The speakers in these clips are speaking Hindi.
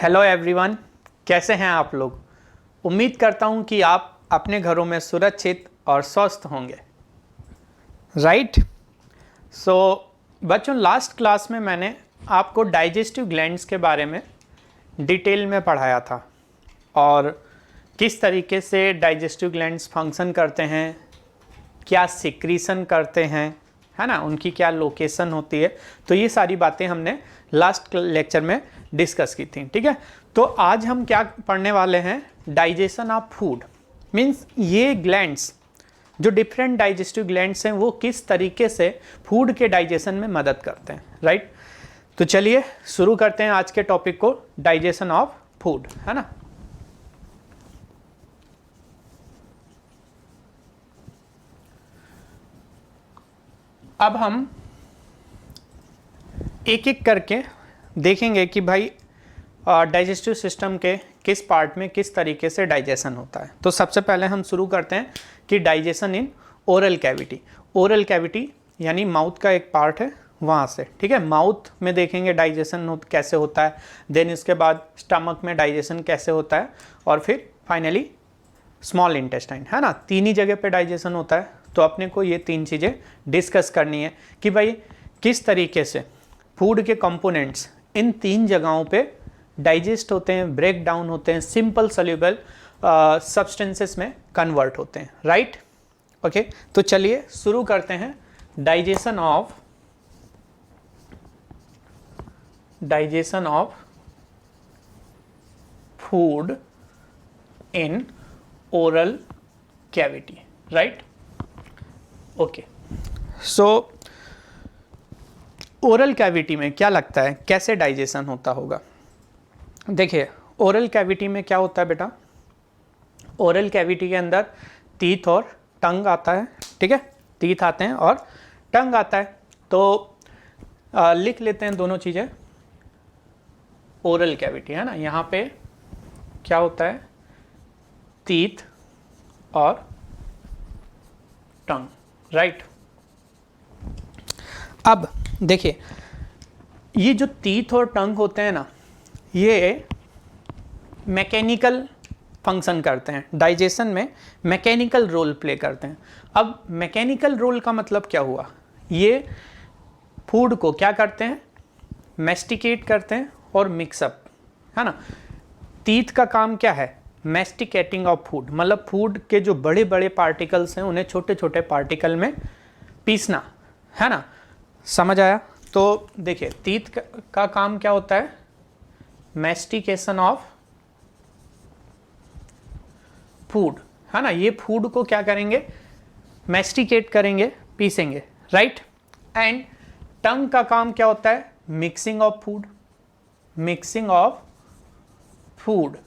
हेलो एवरीवन, कैसे हैं आप लोग। उम्मीद करता हूं कि आप अपने घरों में सुरक्षित और स्वस्थ होंगे। राइट। सो बच्चों, लास्ट क्लास में मैंने आपको डाइजेस्टिव ग्लैंड्स के बारे में डिटेल में पढ़ाया था और किस तरीके से डाइजेस्टिव ग्लैंड्स फंक्शन करते हैं, क्या सिक्रीशन करते हैं, है ना, उनकी क्या लोकेशन होती है। तो ये सारी बातें हमने लास्ट लेक्चर में डिस्कस की थी। ठीक है, तो आज हम क्या पढ़ने वाले हैं, डाइजेशन ऑफ फूड। मीन्स ये ग्लैंड्स, जो डिफरेंट डाइजेस्टिव ग्लैंड्स हैं, वो किस तरीके से फूड के डाइजेशन में मदद करते हैं। राइट। तो चलिए शुरू करते हैं आज के टॉपिक को, डाइजेशन ऑफ फूड, है ना। अब हम एक एक करके देखेंगे कि भाई डाइजेस्टिव सिस्टम के किस पार्ट में किस तरीके से डाइजेशन होता है। तो सबसे पहले हम शुरू करते हैं कि digestion in oral cavity. Oral cavity यानी माउथ का एक पार्ट है, वहाँ से। ठीक है, माउथ में देखेंगे डाइजेशन कैसे होता है, देन इसके बाद स्टमक में डाइजेशन कैसे होता है, और फिर फाइनली स्मॉल इंटेस्टाइन, है ना। तीन ही जगह पे डाइजेशन होता है। तो अपने को ये तीन चीज़ें डिस्कस करनी है कि भाई किस तरीके से फूड के कंपोनेंट्स इन तीन जगहों पे डाइजेस्ट होते हैं, ब्रेक डाउन होते हैं, सिंपल सोल्यूबल सब्सटेंसेस में कन्वर्ट होते हैं। राइट। ओके, तो चलिए शुरू करते हैं digestion of food in oral cavity. Right. Okay, so oral cavity में क्या लगता है कैसे डाइजेशन होता होगा। देखिए, ओरल कैविटी में क्या होता है बेटा, ओरल कैविटी के अंदर टीथ और टंग आता है। ठीक है, टीथ आते हैं और टंग आता है। तो लिख लेते हैं दोनों चीज़ें। ओरल कैविटी, है ना, यहाँ पे क्या होता है, टीथ और टंग। राइट। अब देखिए, ये जो टीथ और टंग होते हैं ना, ये मैकेनिकल फंक्शन करते हैं, डाइजेशन में मैकेनिकल रोल प्ले करते हैं। अब मैकेनिकल रोल का मतलब क्या हुआ, ये फूड को क्या करते हैं, मैस्टिकेट करते हैं और मिक्सअप, है ना। टीथ का काम क्या है, मैस्टिकेटिंग ऑफ फूड, मतलब फूड के जो बड़े बड़े पार्टिकल्स हैं उन्हें छोटे छोटे पार्टिकल में पीसना, है ना। समझ आया। तो देखिए, टीथ का काम क्या होता है, मैस्टिकेशन ऑफ फूड, है ना। ये फूड को क्या करेंगे, मैस्टिकेट करेंगे, पीसेंगे। राइट। एंड टंग का काम क्या होता है, mixing of food, mixing of food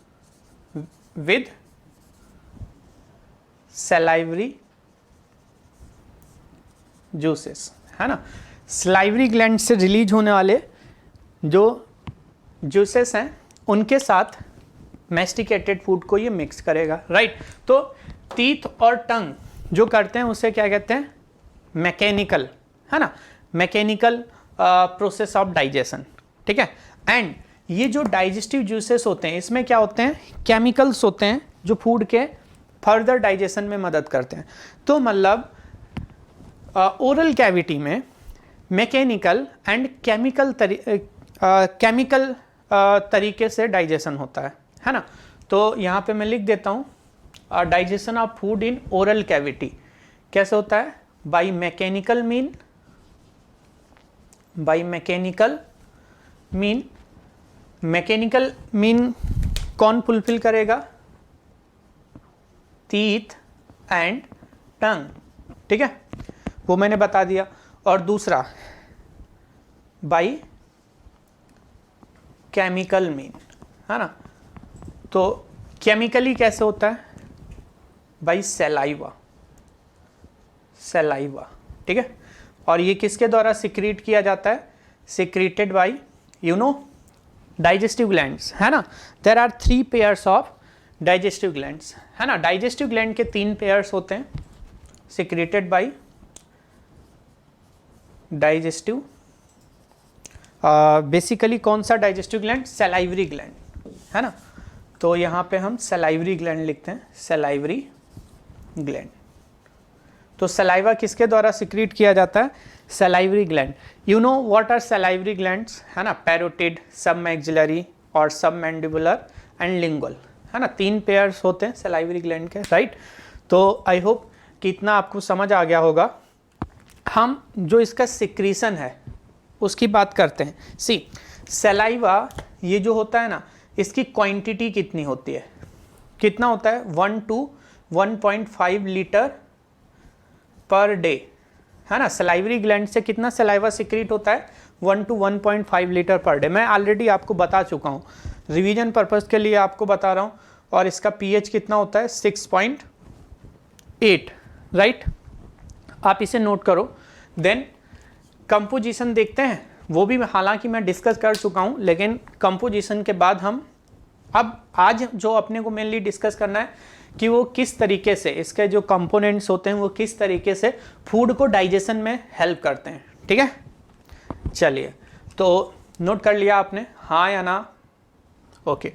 with salivary juices, है ना। सलाइवरी ग्लैंड से रिलीज होने वाले जो जूसेस हैं उनके साथ मैस्टिकेटेड फूड को ये मिक्स करेगा। राइट। तो टीथ और टंग जो करते हैं उसे क्या कहते हैं, मैकेनिकल, है ना, मैकेनिकल प्रोसेस ऑफ डाइजेशन। ठीक है। एंड ये जो डाइजेस्टिव जूसेस होते हैं इसमें क्या होते हैं, केमिकल्स होते हैं जो फूड के फर्दर डाइजेशन में मदद करते हैं। तो मतलब ओरल कैविटी में मैकेनिकल एंड केमिकल तरीके से डाइजेशन होता है ना। तो यहाँ पे मैं लिख देता हूँ, digestion of food in oral cavity कैसे होता है, बाय मैकेनिकल मीन कौन फुलफिल करेगा, टीथ एंड टंग। ठीक है, वो मैंने बता दिया। और दूसरा बाय केमिकल मीन, है ना। तो केमिकली कैसे होता है, बाय सलाइवा। ठीक है। और ये किसके द्वारा सिक्रीट किया जाता है, सिक्रीटेड बाय डाइजेस्टिव ग्लैंड्स, है ना। There are 3 pairs of digestive glands, है ना। डाइजेस्टिव ग्लैंड के 3 पेयर्स होते हैं, सिक्रीटेड बाय डाइजेस्टिव बेसिकली कौन सा डाइजेस्टिव ग्लैंड, सलाइवरी ग्लैंड। है ना। तो यहाँ पे हम सलाइवरी ग्लैंड लिखते हैं, सलाइवरी ग्लैंड। तो सलाइवा किसके द्वारा सिक्रीट किया जाता है, salivary gland. You know what are salivary glands, है ना, पैरोटिड, सब मैक्सिलरी और सब मैंडिबुलर एंड लिंगुअल, है ना, 3 पेयर्स होते हैं सलाइवरी ग्लैंड के, राइट। तो आई होप कि इतना आपको समझ आ गया होगा। हम जो इसका सिक्रीशन है उसकी बात करते हैं। सी सलाइवा ये जो होता है ना, इसकी क्वांटिटी कितनी होती है, कितना होता है, 1 to 1.5 लीटर पर डे, है ना। सलाइवरी ग्लैंड से कितना सलाइवा सिक्रीट होता है, 1 to 1.5 लीटर पर डे। मैं ऑलरेडी आपको बता चुका हूँ, रिवीजन पर्पस के लिए आपको बता रहा हूँ। और इसका पीएच कितना होता है, 6.8, राइट। आप इसे नोट करो। देन कंपोजिशन देखते हैं, वो भी हालांकि मैं डिस्कस कर चुका हूँ, लेकिन कंपोजिशन के बाद हम अब आज जो अपने को मेनली डिस्कस करना है कि वो किस तरीके से इसके जो कंपोनेंट्स होते हैं वो किस तरीके से फूड को डाइजेशन में हेल्प करते हैं, ठीक है। चलिए, तो नोट कर लिया आपने, हाँ या ना, ओके,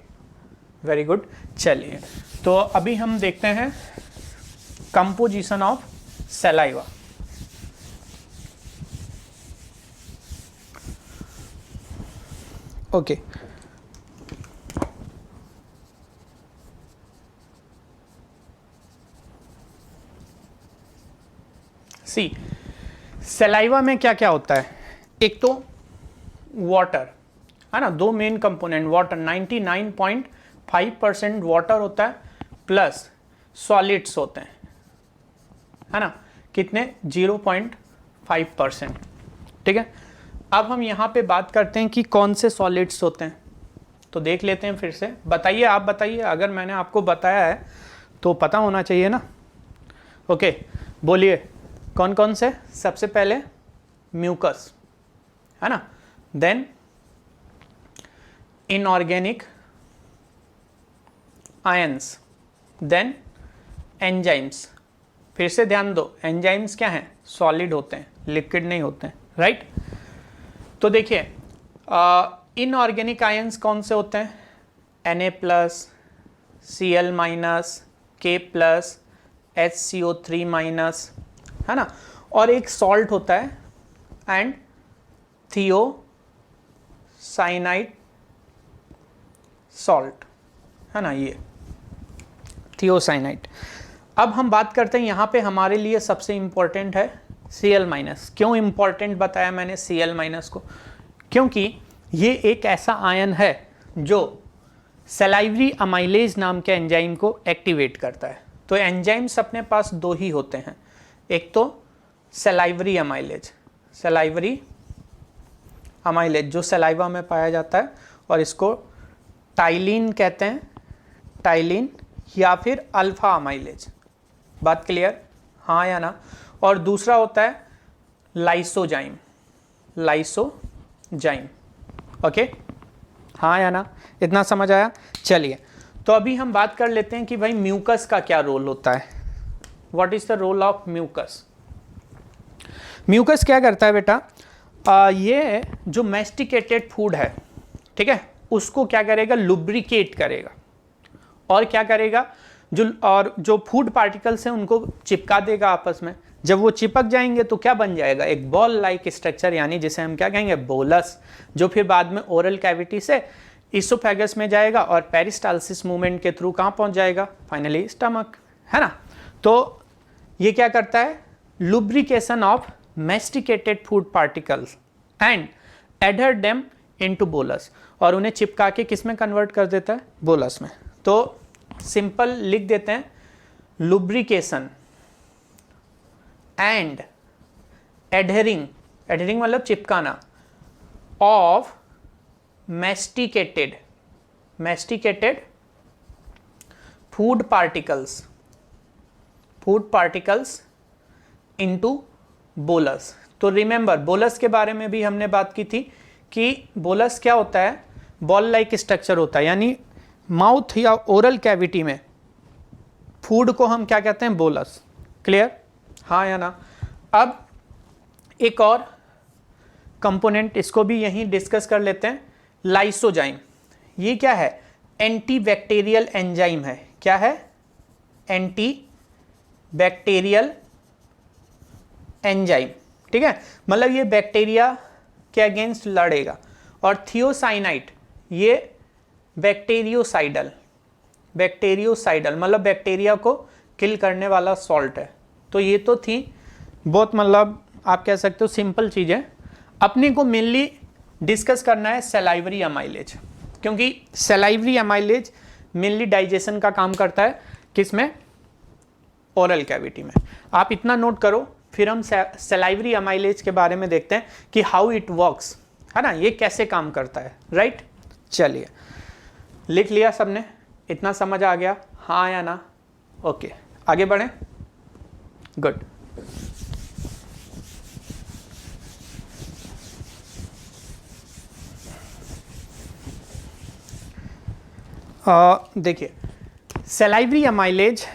वेरी गुड। चलिए, तो अभी हम देखते हैं composition of saliva. Okay, see saliva में क्या क्या होता है, एक तो वाटर, है ना, 2 मेन कंपोनेंट, वाटर 99.5% वाटर होता है, प्लस सॉलिड्स होते हैं, है ना, कितने, 0.5%, ठीक है। अब हम यहाँ पे बात करते हैं कि कौन से सॉलिड्स होते हैं, तो देख लेते हैं फिर से। बताइए, आप बताइए, अगर मैंने आपको बताया है तो पता होना चाहिए ना। ओके, बोलिए कौन कौन से। सबसे पहले म्यूकस, है ना, then inorganic ions, then enzymes. फिर से ध्यान दो, एंजाइम्स क्या हैं, सॉलिड होते हैं, लिक्विड नहीं होते हैं, राइट। तो देखिए इनऑर्गेनिक आयंस कौन से होते हैं, Na+, Cl-, K+, HCO3-, है ना, और एक सॉल्ट होता है एंड थियोसाइनाइड सॉल्ट, है ना, ये थियोसाइनाइड। अब हम बात करते हैं, यहाँ पे हमारे लिए सबसे इंपॉर्टेंट है Cl-। क्यों इंपॉर्टेंट बताया मैंने Cl- को, क्योंकि ये एक ऐसा आयन है जो सलाइवरी अमाइलेज नाम के एंजाइम को एक्टिवेट करता है। तो एंजाइम्स अपने पास 2 ही होते हैं, एक तो सलाइवरी अमाइलेज, सलाइवरी अमाइलेज जो सलाइवा में पाया जाता है, और इसको टाइलिन कहते हैं, टाइलिन, या फिर अल्फा अमाइलेज। बात क्लियर, हाँ या ना। और दूसरा होता है लाइसोजाइम, लाइसोजाइम, ओके, हाँ या ना, इतना समझ आया। चलिए, तो अभी हम बात कर लेते हैं कि भाई म्यूकस का क्या रोल होता है, what is the role of mucus. Mucus क्या करता है बेटा, ये जो मैस्टिकेटेड फूड है, ठीक है, उसको क्या करेगा, लुब्रिकेट करेगा, और क्या करेगा, जो फूड पार्टिकल्स हैं उनको चिपका देगा आपस में। जब वो चिपक जाएंगे तो क्या बन जाएगा, एक बॉल लाइक स्ट्रक्चर, यानी जिसे हम क्या कहेंगे, बोलस, जो फिर बाद में ओरल कैविटी से इसोफेगस में जाएगा और पेरिस्टालसिस मूवमेंट के थ्रू कहाँ पहुँच जाएगा, फाइनली स्टमक, है ना। तो ये क्या करता है, lubrication of masticated food particles and adhere them into bolus, और उन्हें चिपका के किस में कन्वर्ट कर देता है, बोलस में। तो सिंपल लिख देते हैं, लुब्रिकेशन एंड एडहरिंग, एडहरिंग मतलब चिपकाना, of masticated food particles into bolus. तो रिमेंबर, बोलस के बारे में भी हमने बात की थी कि बोलस क्या होता है, बॉल लाइक स्ट्रक्चर होता है, यानी माउथ या ओरल कैविटी में फूड को हम क्या कहते हैं, बोलस। क्लियर, हाँ या ना। अब एक और कंपोनेंट, इसको भी यहीं डिस्कस कर लेते हैं, लाइसोजाइम। ये क्या है, एंटी बैक्टीरियल एंजाइम है। क्या है? एंटी बैक्टीरियल एंजाइम, ठीक है, मतलब ये बैक्टीरिया के अगेंस्ट लड़ेगा। और थियोसाइनाइट ये बैक्टीरियोसाइडल मतलब बैक्टीरिया को किल करने वाला सॉल्ट है। तो ये तो थी बहुत, मतलब आप कह सकते हो सिंपल चीज़ें। अपने को मेनली डिस्कस करना है सलाइवरी अमाइलेज, क्योंकि सलाइवरी अमाइलेज मेनली डाइजेशन का काम करता है। किसमें? ओरल कैविटी में। आप इतना नोट करो, फिर हम सलाइवरी अमाइलेज के बारे में देखते हैं कि हाउ इट वर्क्स, है ना, ये कैसे काम करता है। राइट, चलिए लिख लिया सबने? इतना समझ आ गया, हाँ या ना? ओके, आगे बढ़ें। गुड। देखिए सलाइवरी अमाइलेज,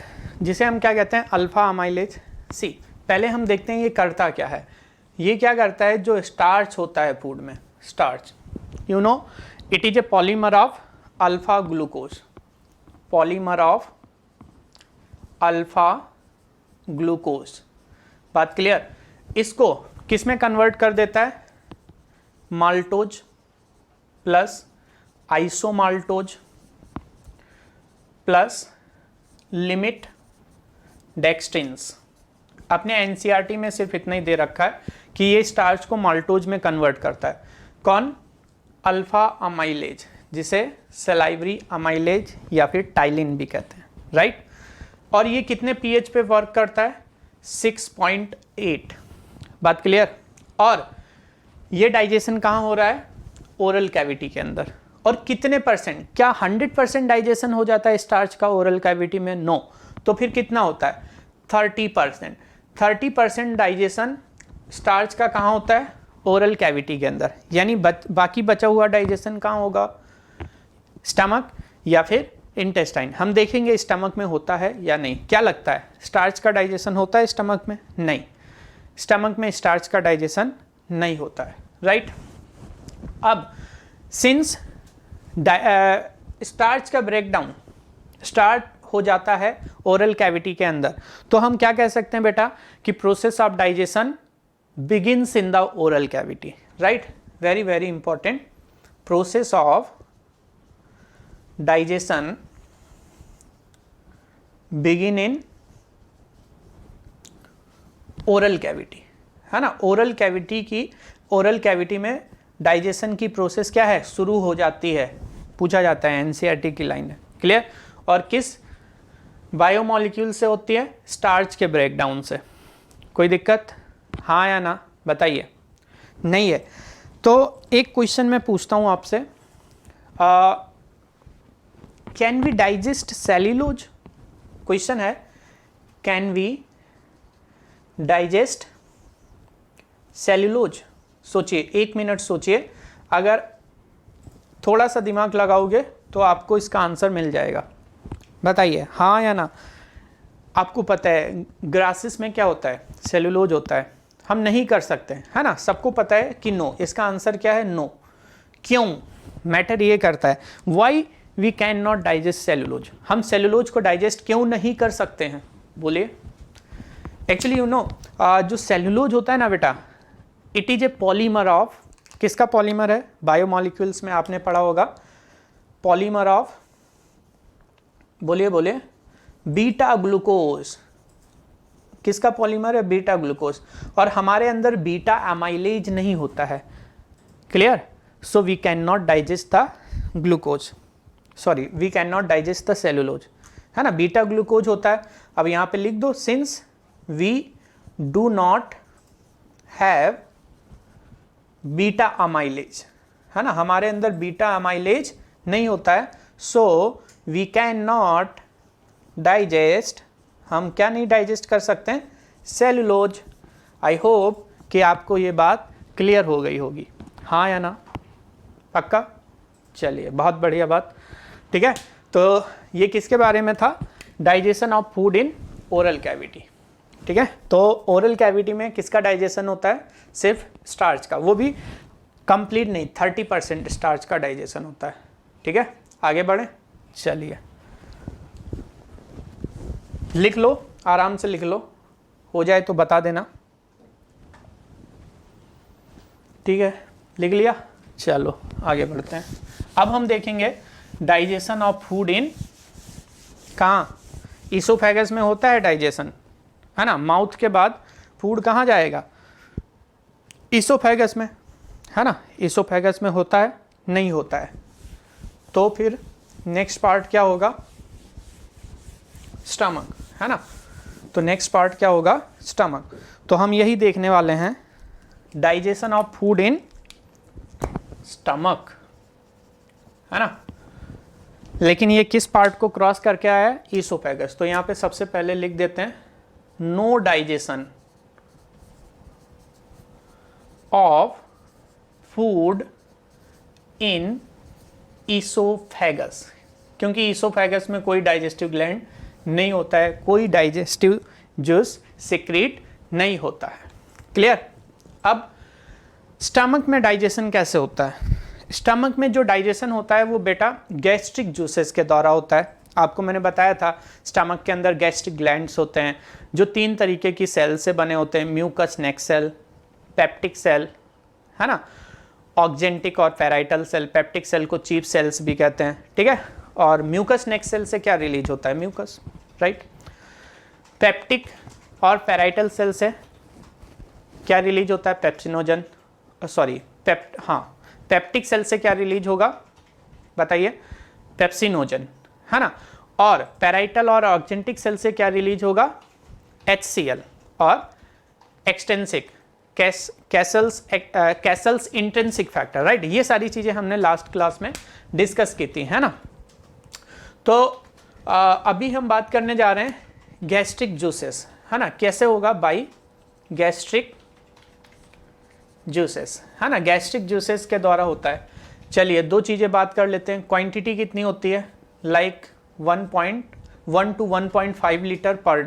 जिसे हम क्या कहते हैं? Alpha amylase. सी, पहले हम देखते हैं ये करता क्या है। ये क्या करता है? जो स्टार्च होता है फूड में, starch, you know it is a polymer of alpha glucose, polymer of alpha glucose. बात क्लियर? इसको किस में कन्वर्ट कर देता है? Maltose plus isomaltose plus limit dextrins. अपने एनसीईआरटी में सिर्फ इतना ही दे रखा है कि ये स्टार्च को माल्टोज में कन्वर्ट करता है। कौन? अल्फा अमाइलेज, जिसे सलाइवरी अमाइलेज या फिर टाइलिन भी कहते हैं। राइट, और ये कितने पीएच पे वर्क करता है? 6.8। बात क्लियर? और ये डाइजेशन कहाँ हो रहा है? ओरल कैविटी के अंदर। और कितने परसेंट? क्या 100% डाइजेशन हो जाता है स्टार्च का ओरल कैविटी में? नो। तो फिर कितना होता है? 30%। 30% डाइजेशन स्टार्च का कहाँ होता है? ओरल कैविटी के अंदर। यानी बाकी बचा हुआ डाइजेशन कहाँ होगा? स्टमक या फिर इंटेस्टाइन। हम देखेंगे स्टमक में होता है या नहीं। क्या लगता है, स्टार्च का डाइजेशन होता है स्टमक में? नहीं, स्टमक में स्टार्च का डाइजेशन नहीं होता है। राइट, अब सिंस स्टार्च का ब्रेकडाउन स्टार्ट हो जाता है ओरल कैविटी के अंदर, तो हम क्या कह सकते हैं बेटा कि process of digestion begins in the oral cavity. Right, very very important. Process of digestion begin in oral cavity, है ना। ओरल कैविटी में डाइजेशन की प्रोसेस क्या है? शुरू हो जाती है। पूछा जाता है, एनसीईआरटी की लाइन है। क्लियर? और किस बायोमॉलिक्यूल से होती है? स्टार्च के ब्रेकडाउन से। कोई दिक्कत? हाँ या ना? बताइए। नहीं है तो एक क्वेश्चन मैं पूछता हूँ आपसे, can we digest cellulose? Question है, कैन वी डाइजेस्ट सेल्यूलोज? सोचिए, 1 मिनट सोचिए। अगर थोड़ा सा दिमाग लगाओगे तो आपको इसका आंसर मिल जाएगा। बताइए हाँ या ना। आपको पता है ग्रासेस में क्या होता है? सेल्यूलोज होता है। हम नहीं कर सकते, है ना। सबको पता है कि नो। इसका आंसर क्या है? नो। क्यों? मैटर ये करता है, वाई वी कैन नॉट डाइजेस्ट सेल्यूलोज। हम सेल्यूलोज को डाइजेस्ट क्यों नहीं कर सकते हैं? बोलिए। एक्चुअली यू नो, जो सेल्यूलोज होता है ना बेटा, it is a polymer of, किसका पॉलीमर है? बायोमॉलिक्यूल्स में आपने पढ़ा होगा, पॉलीमर ऑफ, बोलिए बोलिए, बीटा ग्लूकोज। किसका पॉलीमर है? Beta glucose. और हमारे अंदर बीटा अमाइलेज नहीं होता है। क्लियर? सो वी कैन नॉट digest the glucose, sorry we cannot नॉट डाइजेस्ट द सेल्यूलोज, है ना। बीटा ग्लूकोज होता है। अब यहाँ पे लिख दो, since we do not have beta amylase, है ना, हमारे अंदर बीटा अमाइलेज नहीं होता है। सो वी कैन नॉट डाइजेस्ट, हम क्या नहीं डाइजेस्ट कर सकते हैं? सेल्यूलोज। आई होप कि आपको ये बात क्लियर हो गई होगी, हाँ या ना? पक्का? चलिए, बहुत बढ़िया बात। ठीक है, तो ये किसके बारे में था? Digestion of food in oral cavity. ठीक है, तो ओरल कैविटी में किसका डाइजेशन होता है? सिर्फ स्टार्च का, वो भी कंप्लीट नहीं, 30% स्टार्च का डाइजेशन होता है। ठीक है, आगे बढ़ें। चलिए लिख लो, आराम से लिख लो, हो जाए तो बता देना। ठीक है, लिख लिया? चलो आगे बढ़ते हैं। अब हम देखेंगे डाइजेशन ऑफ फूड इन कहाँ, ईसोफेगस में होता है डाइजेशन, है ना। माउथ के बाद फूड कहाँ जाएगा, ईसोफेगस में, है ना। ईसोफेगस में होता है, नहीं होता है, तो फिर नेक्स्ट पार्ट क्या होगा, स्टमक, है ना। तो नेक्स्ट पार्ट क्या होगा, स्टमक। तो हम यही देखने वाले हैं, digestion of food in stomach, है ना। लेकिन ये किस पार्ट को क्रॉस करके आया है, ईसोफेगस। तो यहाँ पे सबसे पहले लिख देते हैं no digestion of food in oesophagus, क्योंकि ईसोफेगस में कोई डाइजेस्टिव ग्लैंड नहीं होता है, कोई डाइजेस्टिव जूस सिक्रीट नहीं होता है। क्लियर। अब स्टमक में डाइजेशन कैसे होता है, स्टमक में जो डाइजेशन होता है वो बेटा गैस्ट्रिक जूसेस के द्वारा होता है। आपको मैंने बताया था स्टमक के अंदर गैस्ट्रिक ग्लैंड्स होते हैं जो 3 तरीके की सेल से बने होते हैं, म्यूकस नेक सेल, पेप्टिक सेल, है ना, ऑक्जेंटिक और पैराइटल सेल। पेप्टिक सेल को चीफ सेल्स भी कहते हैं, ठीक है। और म्यूकस नेक सेल से क्या रिलीज होता है, म्यूकस, राइट। पेप्टिक और पैराइटल सेल से क्या रिलीज होता है, पेप्सिनोजन, सॉरी पेप्टिक सेल से क्या रिलीज होगा बताइए, पेप्सिनोजन, है ना। और पैराइटल और ऑक्जेंटिक सेल से क्या रिलीज होगा, HCl और extrinsic Castle's intrinsic factor, right. ये सारी चीजें हमने लास्ट क्लास में डिस्कस की थी, है ना। तो अभी हम बात करने जा रहे हैं गैस्ट्रिक जूसेस, है ना। कैसे होगा, बाई गैस्ट्रिक जूसेस, है ना, गैस्ट्रिक जूसेस के द्वारा होता है। चलिए 2 चीज़ें बात कर लेते हैं। क्वांटिटी कितनी होती है, like 1.1 to 1.5 litre per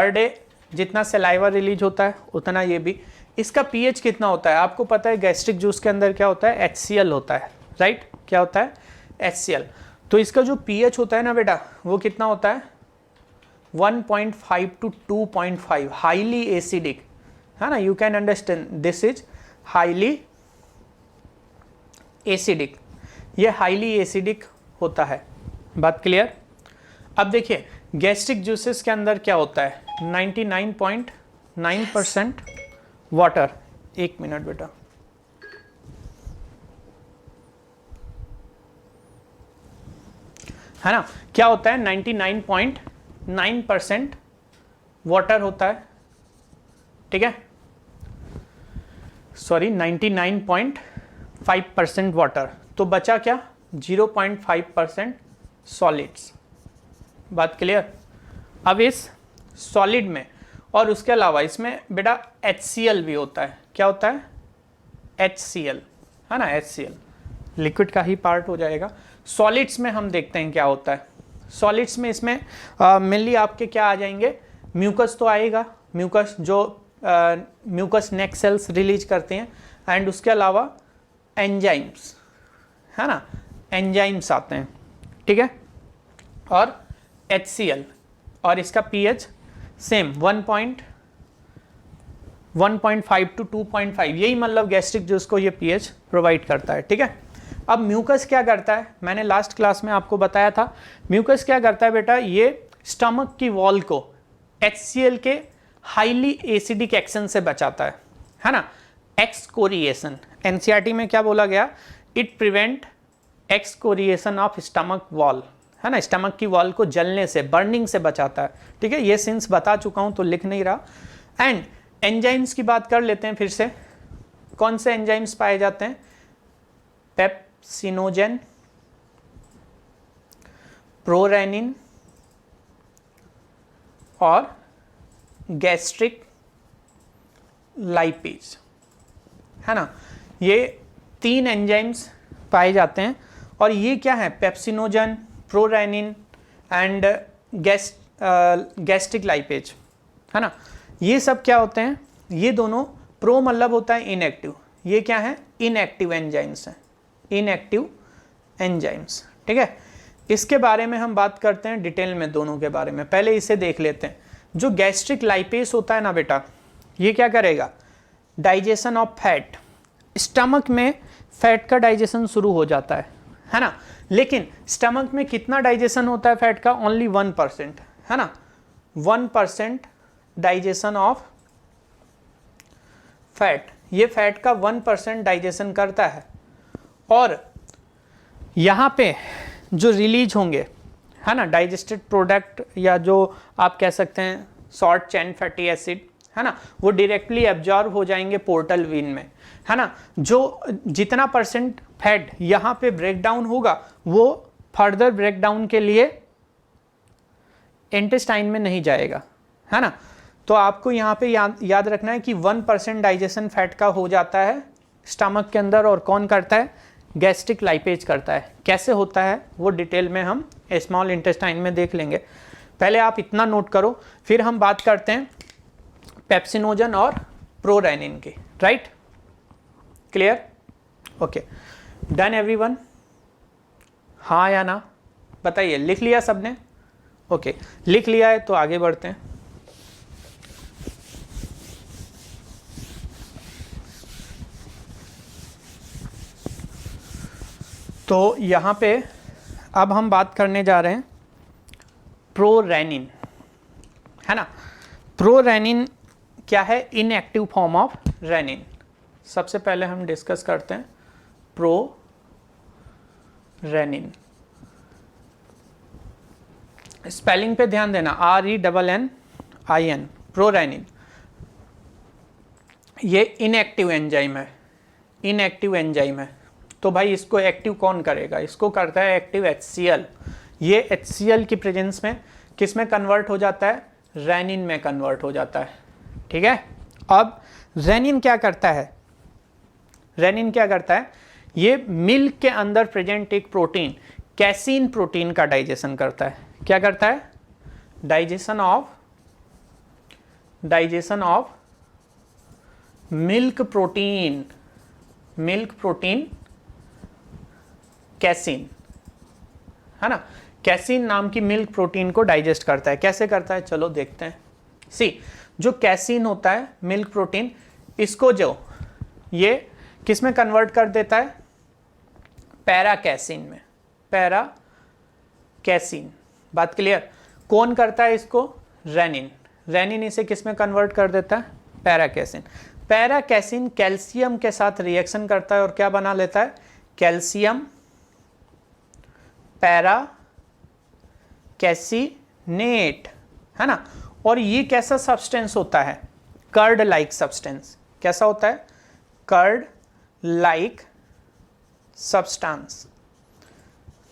day जितना सलाइवा रिलीज होता है उतना ये भी। इसका पीएच कितना होता है, आपको पता है गैस्ट्रिक जूस के अंदर क्या होता है, HCl होता है, राइट। क्या होता है, HCl। तो इसका जो पीएच होता है ना बेटा, वो कितना होता है, 1.5 to 2.5, हाईली एसिडिक, है ना। You can understand this is highly acidic, ये हाईली एसिडिक होता है। बात क्लियर। अब देखिए गैस्ट्रिक जूसेस के अंदर क्या होता है, 99.9% वाटर। एक मिनट बेटा, है ना। क्या होता है, 99.9% वाटर होता है, ठीक है। सॉरी 99.5% वाटर, तो बचा क्या, 0.5% सॉलिड्स। बात क्लियर। अब इस सॉलिड में और उसके अलावा इसमें बेटा HCl भी होता है। क्या होता है, HCl, है ना। HCl लिक्विड का ही पार्ट हो जाएगा। सॉलिड्स में हम देखते हैं क्या होता है। सॉलिड्स में इसमें मेनली आपके क्या आ जाएंगे, म्यूकस तो आएगा, म्यूकस जो म्यूकस नेक सेल्स रिलीज करते हैं, एंड उसके अलावा एंजाइम्स, है ना, एंजाइम्स आते हैं, ठीक है। और HCl, और इसका पीएच सेम 1.5 to 2.5, यही मतलब गैस्ट्रिक जूस को ये पीएच प्रोवाइड करता है, ठीक है। अब म्यूकस क्या करता है, मैंने लास्ट क्लास में आपको बताया था, म्यूकस क्या करता है बेटा, ये स्टमक की वॉल को HCl के हाईली एसिडिक एक्शन से बचाता है ना। एक्सकोरिएशन, एनसीईआरटी में क्या बोला गया, it prevent excoriation of stomach wall, है ना। स्टमक की वॉल को जलने से, बर्निंग से बचाता है, ठीक है। ये सिंस बता चुका हूं तो लिख नहीं रहा। एंड एंजाइम्स की बात कर लेते हैं फिर से। कौन से एंजाइम्स पाए जाते हैं, पेप्सिनोजन, प्रोरेनिन और गैस्ट्रिक लाइपेज, है ना। ये 3 एंजाइम्स पाए जाते हैं। और ये क्या है, pepsinogen, prorennin and gastric lipase, है ना। ये सब क्या होते हैं, ये दोनों, प्रो मतलब होता है इनएक्टिव, ये क्या है, इनएक्टिव एंजाइम्स हैं, इनएक्टिव एंजाइम्स, ठीक है। इसके बारे में हम बात करते हैं डिटेल में, दोनों के बारे में। पहले इसे देख लेते हैं। जो गैस्ट्रिक लाइपेस होता है ना बेटा, ये क्या करेगा? Digestion of fat. स्टमक में फैट का डाइजेशन शुरू हो जाता है ना। लेकिन स्टमक में कितना डाइजेशन होता है फैट का? ओनली 1%, है ना। 1% डाइजेशन ऑफ फैट, ये फैट का 1% डाइजेशन करता है। और यहाँ पे जो रिलीज होंगे, है ना, डाइजेस्टेड प्रोडक्ट या जो आप कह सकते हैं शॉर्ट चेन फैटी एसिड, है ना, वो डायरेक्टली एब्जॉर्ब हो जाएंगे पोर्टल वेन में, है ना। जो जितना परसेंट फैट यहाँ पे ब्रेक डाउन होगा वो फर्दर ब्रेक डाउन के लिए इंटेस्टाइन में नहीं जाएगा, है ना। तो आपको यहाँ पे याद रखना है कि 1% डाइजेशन फैट का हो जाता है स्टमक के अंदर, और कौन करता है? गैस्ट्रिक लाइपेज करता है। कैसे होता है वो डिटेल में हम स्मॉल इंटेस्टाइन में देख लेंगे। पहले आप इतना नोट करो, फिर हम बात करते हैं पेप्सिनोजन और प्रोरेनिन की। Right, clear? Okay, done everyone? हाँ या ना बताइए। लिख लिया सबने? ओके, लिख लिया है तो आगे बढ़ते हैं। तो यहाँ पे अब हम बात करने जा रहे हैं प्रोरेनिन, है ना। प्रोरेनिन क्या है? Inactive form of rennin. सबसे पहले हम डिस्कस करते हैं प्रोरेनिन। स्पेलिंग पे ध्यान देना, RENNIN, प्रोरेनिन। ये इनएक्टिव एंजाइम है, इनएक्टिव एंजाइम है। तो भाई इसको एक्टिव कौन करेगा? इसको करता है एक्टिव HCl। ये HCl की प्रेजेंस में किस में कन्वर्ट हो जाता है? रेनिन में कन्वर्ट हो जाता है। ठीक है, अब रेनिन क्या करता है? रेनिन क्या करता है? ये मिल्क के अंदर प्रेजेंट एक प्रोटीन, कैसीन प्रोटीन का डाइजेशन करता है। क्या करता है? Digestion of milk protein, milk protein casein, है ना। कैसीन नाम की मिल्क प्रोटीन को डाइजेस्ट करता है। कैसे करता है चलो देखते हैं। सी, जो कैसीन होता है मिल्क प्रोटीन, इसको जो ये किस में कन्वर्ट कर देता है? पैरा कैसीन में, पैरा कैसीन। बात क्लियर? कौन करता है इसको? रेनिन। रेनिन इसे किस में कन्वर्ट कर देता है? Para casein. Para casein calcium के साथ रिएक्शन करता है और क्या बना लेता है? कैल्शियम पैरा कैसीनेट, है ना। और ये कैसा सब्सटेंस होता है? Curd like substance. कैसा होता है? कर्ड लाइक सब्सटेंस,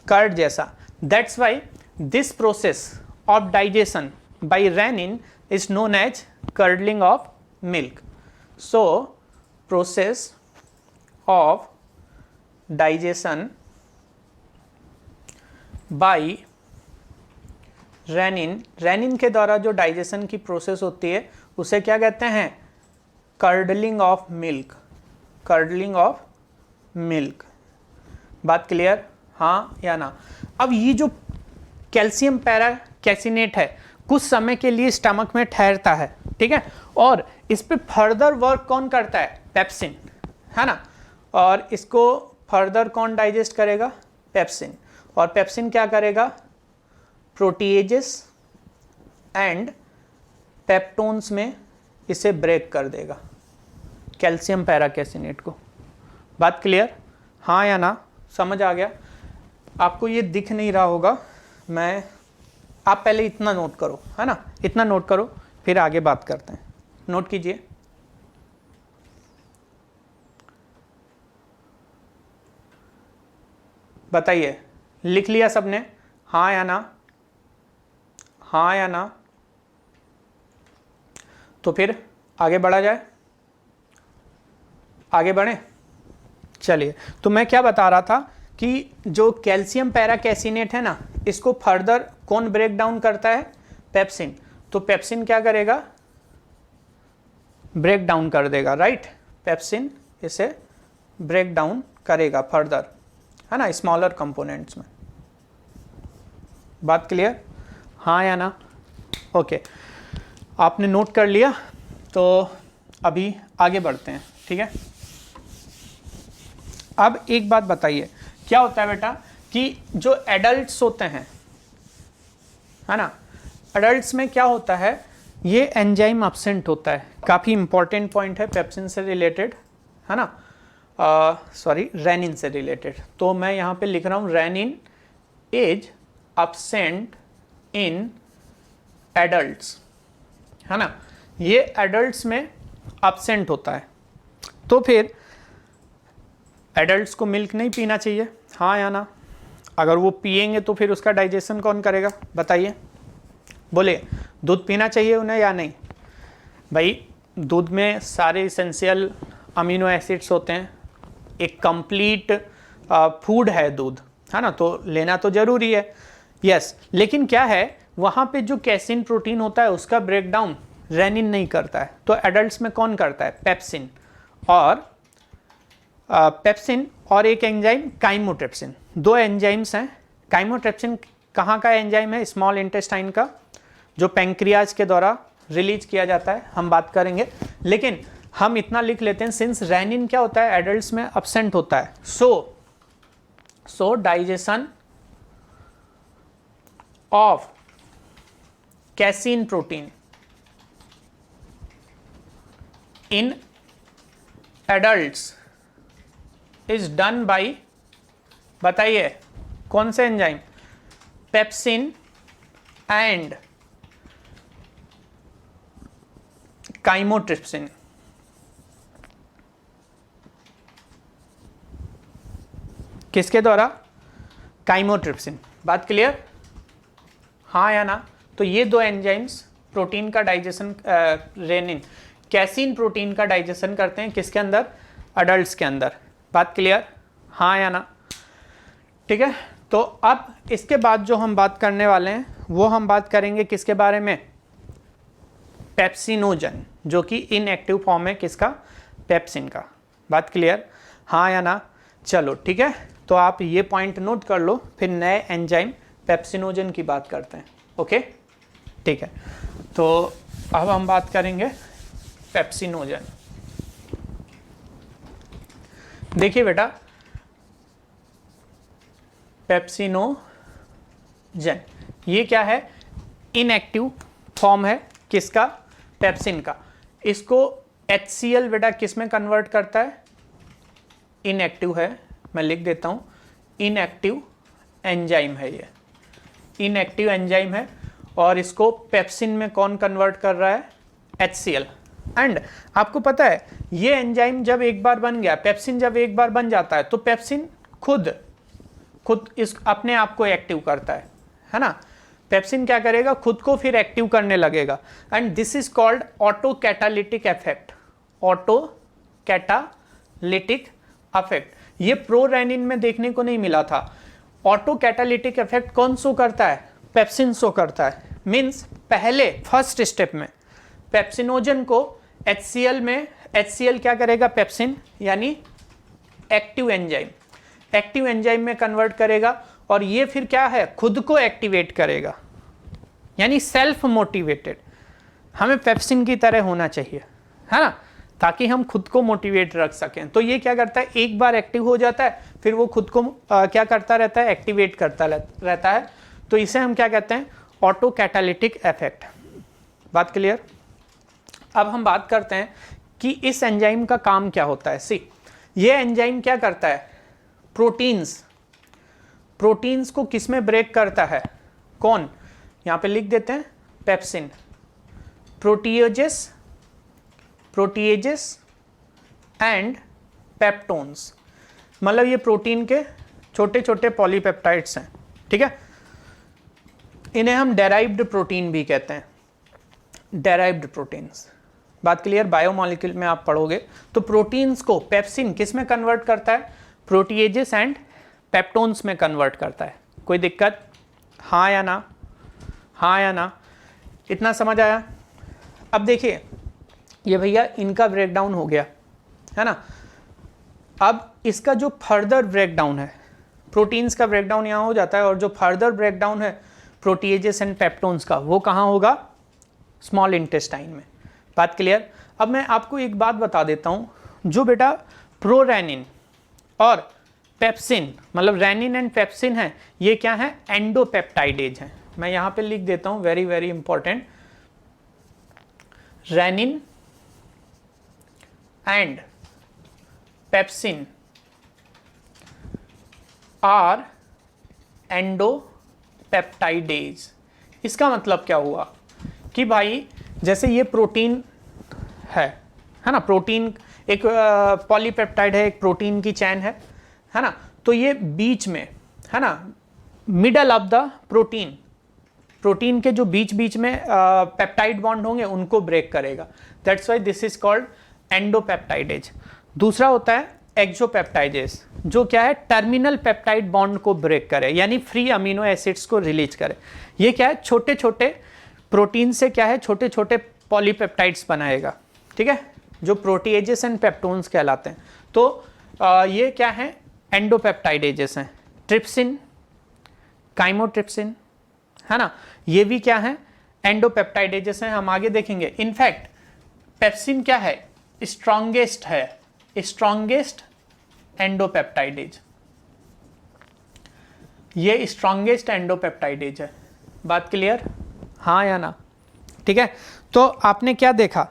कर्ड जैसा। That's why this process of digestion by rennin is known as curdling of milk. So process of digestion by rennin के द्वारा जो डाइजेशन की प्रोसेस होती है उसे क्या कहते हैं? Curdling of milk, curdling of milk. बात क्लियर? हाँ या ना? अब ये जो कैल्शियम पैरा कैसिनेट है कुछ समय के लिए स्टमक में ठहरता है, ठीक है, और इस पे फर्दर वर्क कौन करता है? पेप्सिन, है ना। और इसको फर्दर कौन डाइजेस्ट करेगा? पेप्सिन। और पेप्सिन क्या करेगा? प्रोटीएजेस एंड पेप्टोन्स में इसे ब्रेक कर देगा, कैल्शियम पैराकैसिनेट को। बात क्लियर? हाँ या ना? समझ आ गया? आपको ये दिख नहीं रहा होगा, आप पहले इतना नोट करो, है ना, इतना नोट करो, फिर आगे बात करते हैं। नोट कीजिए। बताइए, लिख लिया सबने? हाँ या ना? हाँ या ना? तो फिर आगे बढ़ा जाए, आगे बढ़े। चलिए, तो मैं क्या बता रहा था कि जो कैल्शियम पैराकैसिनेट है ना, इसको फर्दर कौन ब्रेक डाउन करता है? पेप्सिन। तो पेप्सिन क्या करेगा? ब्रेक डाउन कर देगा, राइट। पेप्सिन इसे ब्रेक डाउन करेगा फर्दर, है ना, स्मॉलर कंपोनेंट्स में। बात क्लियर, हाँ या ना? ओके, आपने नोट कर लिया, तो अभी आगे बढ़ते हैं, ठीक है। अब एक बात बताइए, क्या होता है बेटा कि जो एडल्ट्स होते हैं, है ना, एडल्ट्स में क्या होता है, ये एंजाइम एब्सेंट होता है। काफ़ी इंपॉर्टेंट पॉइंट है, पेप्सिन से रिलेटेड, है ना, सॉरी रेनिन से रिलेटेड। तो मैं यहाँ पे लिख रहा हूँ rennin is absent in adults, है ना, ये एडल्ट्स में एब्सेंट होता है। तो फिर एडल्ट्स को मिल्क नहीं पीना चाहिए, हाँ या ना? अगर वो पिएंगे तो फिर उसका डाइजेशन कौन करेगा, बताइए, बोले दूध पीना चाहिए उन्हें या नहीं? भाई दूध में सारे इसेंशियल अमीनो एसिड्स होते हैं, एक कंप्लीट फूड है दूध, है ना, तो लेना तो जरूरी है, यस। लेकिन क्या है, वहाँ पे जो कैसीन प्रोटीन होता है उसका ब्रेकडाउन रेनिन नहीं करता है, तो एडल्ट्स में कौन करता है, पेप्सिन और एक एंजाइम काइमोट्रिप्सिन। दो एंजाइम्स हैं। काइमोट्रिप्सिन कहाँ का एंजाइम है, स्मॉल इंटेस्टाइन का, जो पैंक्रियाज के द्वारा रिलीज किया जाता है, हम बात करेंगे। लेकिन हम इतना लिख लेते हैं, सिंस रेनिन क्या होता है, एडल्ट्स में एब्सेंट होता है, सो digestion of casein protein in adults is done by, बताइए कौन से एंजाइम, पेप्सिन एंड काइमोट्रिप्सिन। किसके द्वारा, काइमोट्रिप्सिन। बात क्लियर, हाँ या ना? तो ये दो एंजाइम्स प्रोटीन का डाइजेशन, रेनिन कैसीन प्रोटीन का डाइजेशन करते हैं, किसके अंदर, अडल्ट्स के अंदर। बात क्लियर, हाँ या ना? ठीक है। तो अब इसके बाद जो हम बात करने वाले हैं वो हम बात करेंगे किसके बारे में, पेप्सिनोजन, जो कि इनएक्टिव फॉर्म है किसका, पेप्सिन का। बात क्लियर, हाँ या ना? चलो ठीक है, तो आप ये पॉइंट नोट कर लो, फिर नए एंजाइम पेप्सिनोजन की बात करते हैं। ओके ठीक है, तो अब हम बात करेंगे पेप्सिनोजन। देखिए बेटा, पेप्सिनोजन ये क्या है, इनएक्टिव फॉर्म है किसका, पेप्सिन का। इसको HCl बेटा किस में कन्वर्ट करता है, इनएक्टिव है, मैं लिख देता हूं, इनएक्टिव एंजाइम है, ये इनएक्टिव एंजाइम है। और इसको पेप्सिन में कौन कन्वर्ट कर रहा है, HCl। एंड आपको पता है ये एंजाइम जब एक बार बन गया, पेप्सिन जब एक बार बन जाता है तो पेप्सिन खुद इस अपने आप को एक्टिव करता है ना। पेप्सिन क्या करेगा, खुद को फिर एक्टिव करने लगेगा, and this is called auto catalytic effect. Auto catalytic effect ये प्रोरेनिन में देखने को नहीं मिला था। ऑटो कैटालिटिक इफेक्ट कौन शो करता है, पेप्सिन शो करता है। मींस पहले फर्स्ट स्टेप में पेप्सिनोजन को HCl में, HCl क्या करेगा, पेप्सिन यानी एक्टिव एंजाइम में कन्वर्ट करेगा, और ये फिर क्या है, खुद को एक्टिवेट करेगा, यानी सेल्फ मोटिवेटेड। हमें पेप्सिन की तरह होना चाहिए, है ना, ताकि हम खुद को मोटिवेट रख सकें। तो ये क्या करता है, एक बार एक्टिव हो जाता है, फिर वो खुद को क्या करता रहता है, एक्टिवेट करता रहता है। तो इसे हम क्या कहते हैं, ऑटो कैटालिटिक इफेक्ट। बात क्लियर। अब हम बात करते हैं कि इस एंजाइम का काम क्या होता है। सी, ये एंजाइम क्या करता है, प्रोटीन्स को किस में ब्रेक करता है, कौन, यहां पे लिख देते हैं पेप्सिन, प्रोटीएजेस एंड पेप्टोन्स। मतलब ये प्रोटीन के छोटे छोटे पॉलीपेप्टाइड्स हैं, ठीक है। इन्हें हम डेराइव्ड प्रोटीन भी कहते हैं, डेराइव्ड प्रोटीन्स। बात क्लियर, बायोमॉलिक्यूल में आप पढ़ोगे तो प्रोटीन्स को पेप्सिन किस में कन्वर्ट करता है, प्रोटीएजेस एंड पेप्टोन्स में कन्वर्ट करता है। कोई दिक्कत, हाँ या ना, हाँ या ना, इतना समझ आया। अब देखिए ये भैया इनका ब्रेकडाउन हो गया, है ना। अब इसका जो फर्दर ब्रेकडाउन है, प्रोटीन्स का ब्रेकडाउन यहाँ हो जाता है, और जो फर्दर ब्रेकडाउन है प्रोटीएजेस एंड पेप्टोन्स का, वो कहाँ होगा? स्मॉल इंटेस्टाइन में। बात क्लियर? अब मैं आपको एक बात बता देता हूँ, जो बेटा प्रोरेनिन और पेप्सिन, मतलब रेनिन एंड पेप्सिन है, ये क्या है? एंडोपेप्टाइडेज हैं। मैं यहाँ पे लिख देता हूँ, very very important, renin and pepsin are endopeptidase. इसका मतलब क्या हुआ कि भाई जैसे ये प्रोटीन है ना, प्रोटीन एक पॉलीपेप्टाइड है, एक प्रोटीन की चैन है ना, तो ये बीच में है ना, middle of the protein, protein के जो बीच बीच में पेप्टाइड बॉन्ड होंगे उनको ब्रेक करेगा, that's why this is called endopeptidase. दूसरा होता है एक्सोपेप्टाइडेज, जो क्या है? टर्मिनल पेप्टाइड बॉन्ड को ब्रेक करे, यानी फ्री अमीनो एसिड्स को रिलीज करे। ये क्या है? छोटे छोटे प्रोटीन से क्या है? छोटे छोटे पॉलीपेप्टाइड्स बनाएगा, ठीक है, जो प्रोटीएजेस एंड पेप्टोन्स कहलाते हैं। तो ये क्या है? एंडोपेप्टाइडेजेस हैं। ट्रिप्सिन, काइमोट्रिप्सिन, है ना, ये भी क्या है? एंडोपेप्टाइडेजेस हैं, हम आगे देखेंगे। इनफैक्ट पेप्सिन क्या है? स्ट्रॉन्गेस्ट है, स्ट्रॉन्गेस्ट एंडोपेप्टाइडेज, ये स्ट्रॉन्गेस्ट एंडोपेप्टाइडेज है। बात क्लियर? हाँ या ना? ठीक है। तो आपने क्या देखा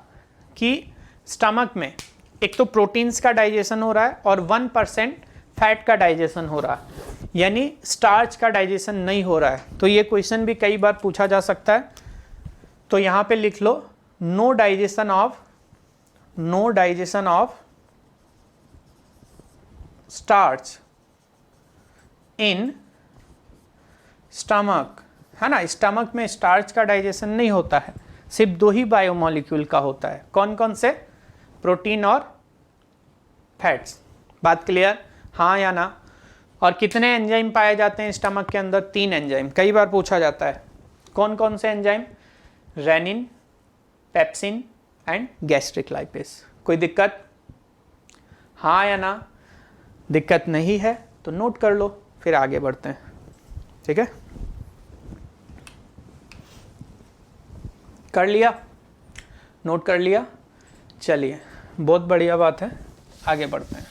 कि स्टमक में एक तो प्रोटीन्स का डाइजेशन हो रहा है और 1% फैट का डाइजेशन हो रहा है, यानी स्टार्च का डाइजेशन नहीं हो रहा है। तो ये क्वेश्चन भी कई बार पूछा जा सकता है, तो यहाँ पे लिख लो, no digestion of starch in stomach, है ना। स्टमक में स्टार्च का डाइजेशन नहीं होता है, सिर्फ 2 ही बायोमोलिक्यूल का होता है। कौन कौन से? प्रोटीन और फैट्स। बात क्लियर? हाँ या ना? और कितने एंजाइम पाए जाते हैं स्टमक के अंदर? 3 एंजाइम, कई बार पूछा जाता है। कौन कौन से enzyme? Rennin, pepsin and gastric lipase. कोई दिक्कत? हाँ या ना? दिक्कत नहीं है तो नोट कर लो, फिर आगे बढ़ते हैं, ठीक है। कर लिया? नोट कर लिया? चलिए, बहुत बढ़िया बात है, आगे बढ़ते हैं।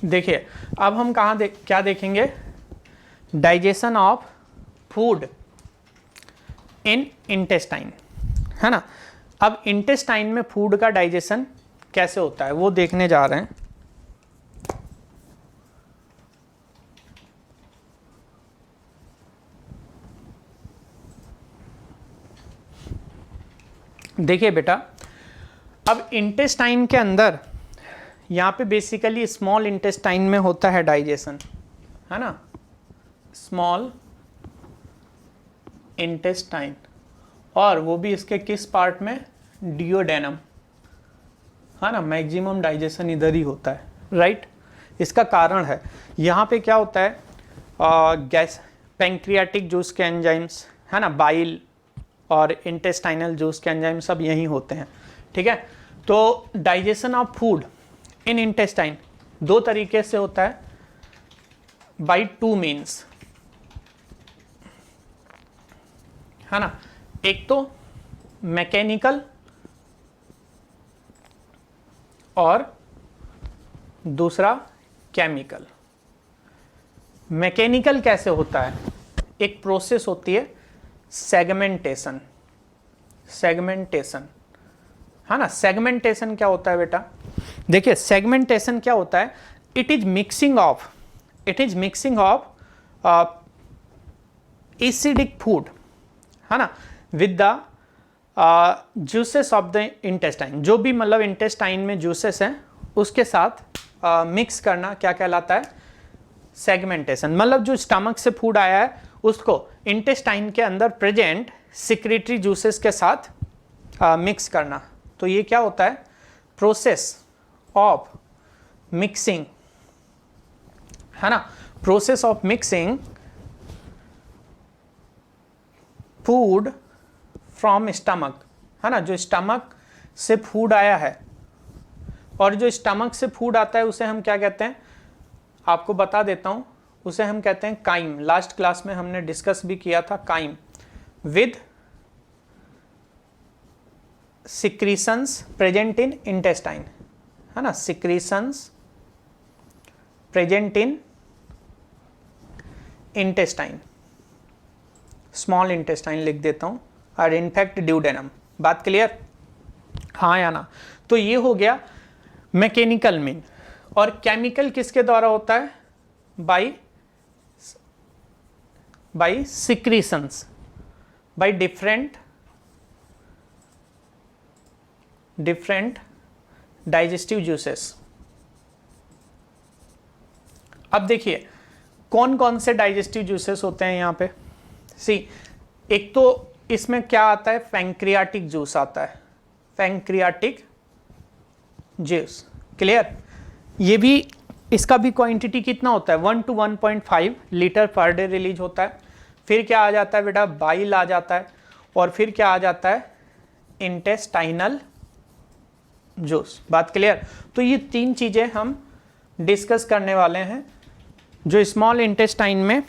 देखिए, अब हम क्या देखेंगे? Digestion of food in intestine, है ना। अब इंटेस्टाइन में फूड का डाइजेशन कैसे होता है वो देखने जा रहे हैं। देखिए बेटा, अब इंटेस्टाइन के अंदर यहाँ पे बेसिकली स्मॉल इंटेस्टाइन में होता है डाइजेशन, है ना, स्मॉल इंटेस्टाइन, और वो भी इसके किस पार्ट में? डियोडेनम, है ना। मैक्सिमम डाइजेशन इधर ही होता है, राइट। इसका कारण है, यहाँ पे क्या होता है? गैस पैंक्रियाटिक जूस के एंजाइम्स, है ना, बाइल और इंटेस्टाइनल जूस के एंजाइम सब यहीं होते हैं, ठीक है। तो digestion of food in intestine 2 तरीके से होता है, बाई 2 मीन्स, है ना। एक तो मैकेनिकल और दूसरा केमिकल। मैकेनिकल कैसे होता है? एक प्रोसेस होती है सेगमेंटेशन, है ना। सेगमेंटेशन क्या होता है बेटा? देखिए, सेगमेंटेशन क्या होता है? It is mixing of acidic food, है ना, with the juices of the intestine. जो भी मतलब इंटेस्टाइन में जूसेस हैं उसके साथ मिक्स करना क्या कहलाता है? सेगमेंटेशन। मतलब जो स्टमक से फूड आया है उसको इंटेस्टाइन के अंदर प्रेजेंट सिक्रेटरी जूसेस के साथ मिक्स करना। तो ये क्या होता है? प्रोसेस ऑफ मिक्सिंग, है ना, process of mixing food from stomach, है ना। जो स्टमक से फूड आया है, और जो स्टमक से फूड आता है उसे हम क्या कहते हैं, आपको बता देता हूं, उसे हम कहते हैं काइम। लास्ट क्लास में हमने डिस्कस भी किया था chyme, with secretions present in intestine, है ना, secretions present in intestine, small intestine लिख देता हूं, और इनफैक्ट ड्यूडेनम। बात क्लियर, हाँ या ना। तो ये हो गया मैकेनिकल मीन। और केमिकल किसके द्वारा होता है, by secretions, by different digestive juices. अब देखिए कौन कौन से डाइजेस्टिव जूसेस होते हैं यहाँ पे। सी, एक तो इसमें क्या आता है, पैंक्रियाटिक जूस आता है, पैंक्रियाटिक जूस। क्लियर, ये भी, इसका भी क्वांटिटी कितना होता है, 1 to 1.5 litre per day release होता है। फिर क्या आ जाता है बेटा, बाइल आ जाता है, और फिर क्या आ जाता है, इंटेस्टाइनल जूस। बात क्लियर। तो ये तीन चीजें हम डिस्कस करने वाले हैं जो स्मॉल इंटेस्टाइन में,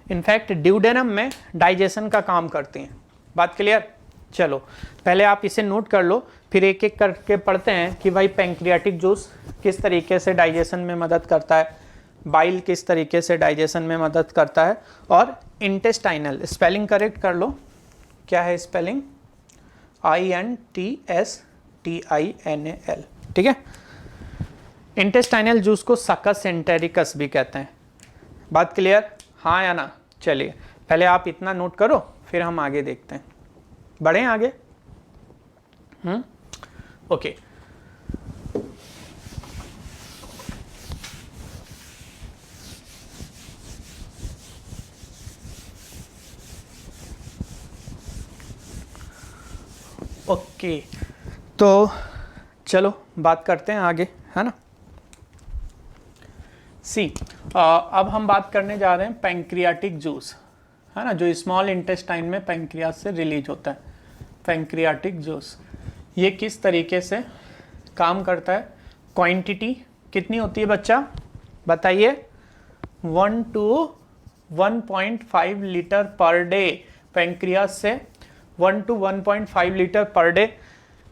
इनफैक्ट ड्यूडेनम में डाइजेशन का काम करती हैं। बात क्लियर। चलो पहले आप इसे नोट कर लो, फिर एक एक करके पढ़ते हैं कि भाई पैंक्रियाटिक जूस किस तरीके से डाइजेशन में मदद करता है, बाइल किस तरीके से डाइजेशन में मदद करता है, और इंटेस्टाइनल, स्पेलिंग करेक्ट कर लो, क्या है स्पेलिंग, INTESTINAL, ठीक है। इंटेस्टाइनल जूस को सकस एंटेरिकस भी कहते हैं। बात क्लियर, हाँ या ना। चलिए पहले आप इतना नोट करो, फिर हम आगे देखते हैं, बढ़ें आगे। ओके, ओके, तो चलो बात करते हैं आगे, है ना। सी, अब हम बात करने जा रहे हैं पैंक्रियाटिक जूस, है ना, जो स्मॉल इंटेस्टाइन में पैंक्रियास से रिलीज होता है। पैंक्रियाटिक जूस ये किस तरीके से काम करता है, क्वांटिटी कितनी होती है बच्चा बताइए, 1 to 1.5 litre per day pancreas से, 1 to 1.5 litre per day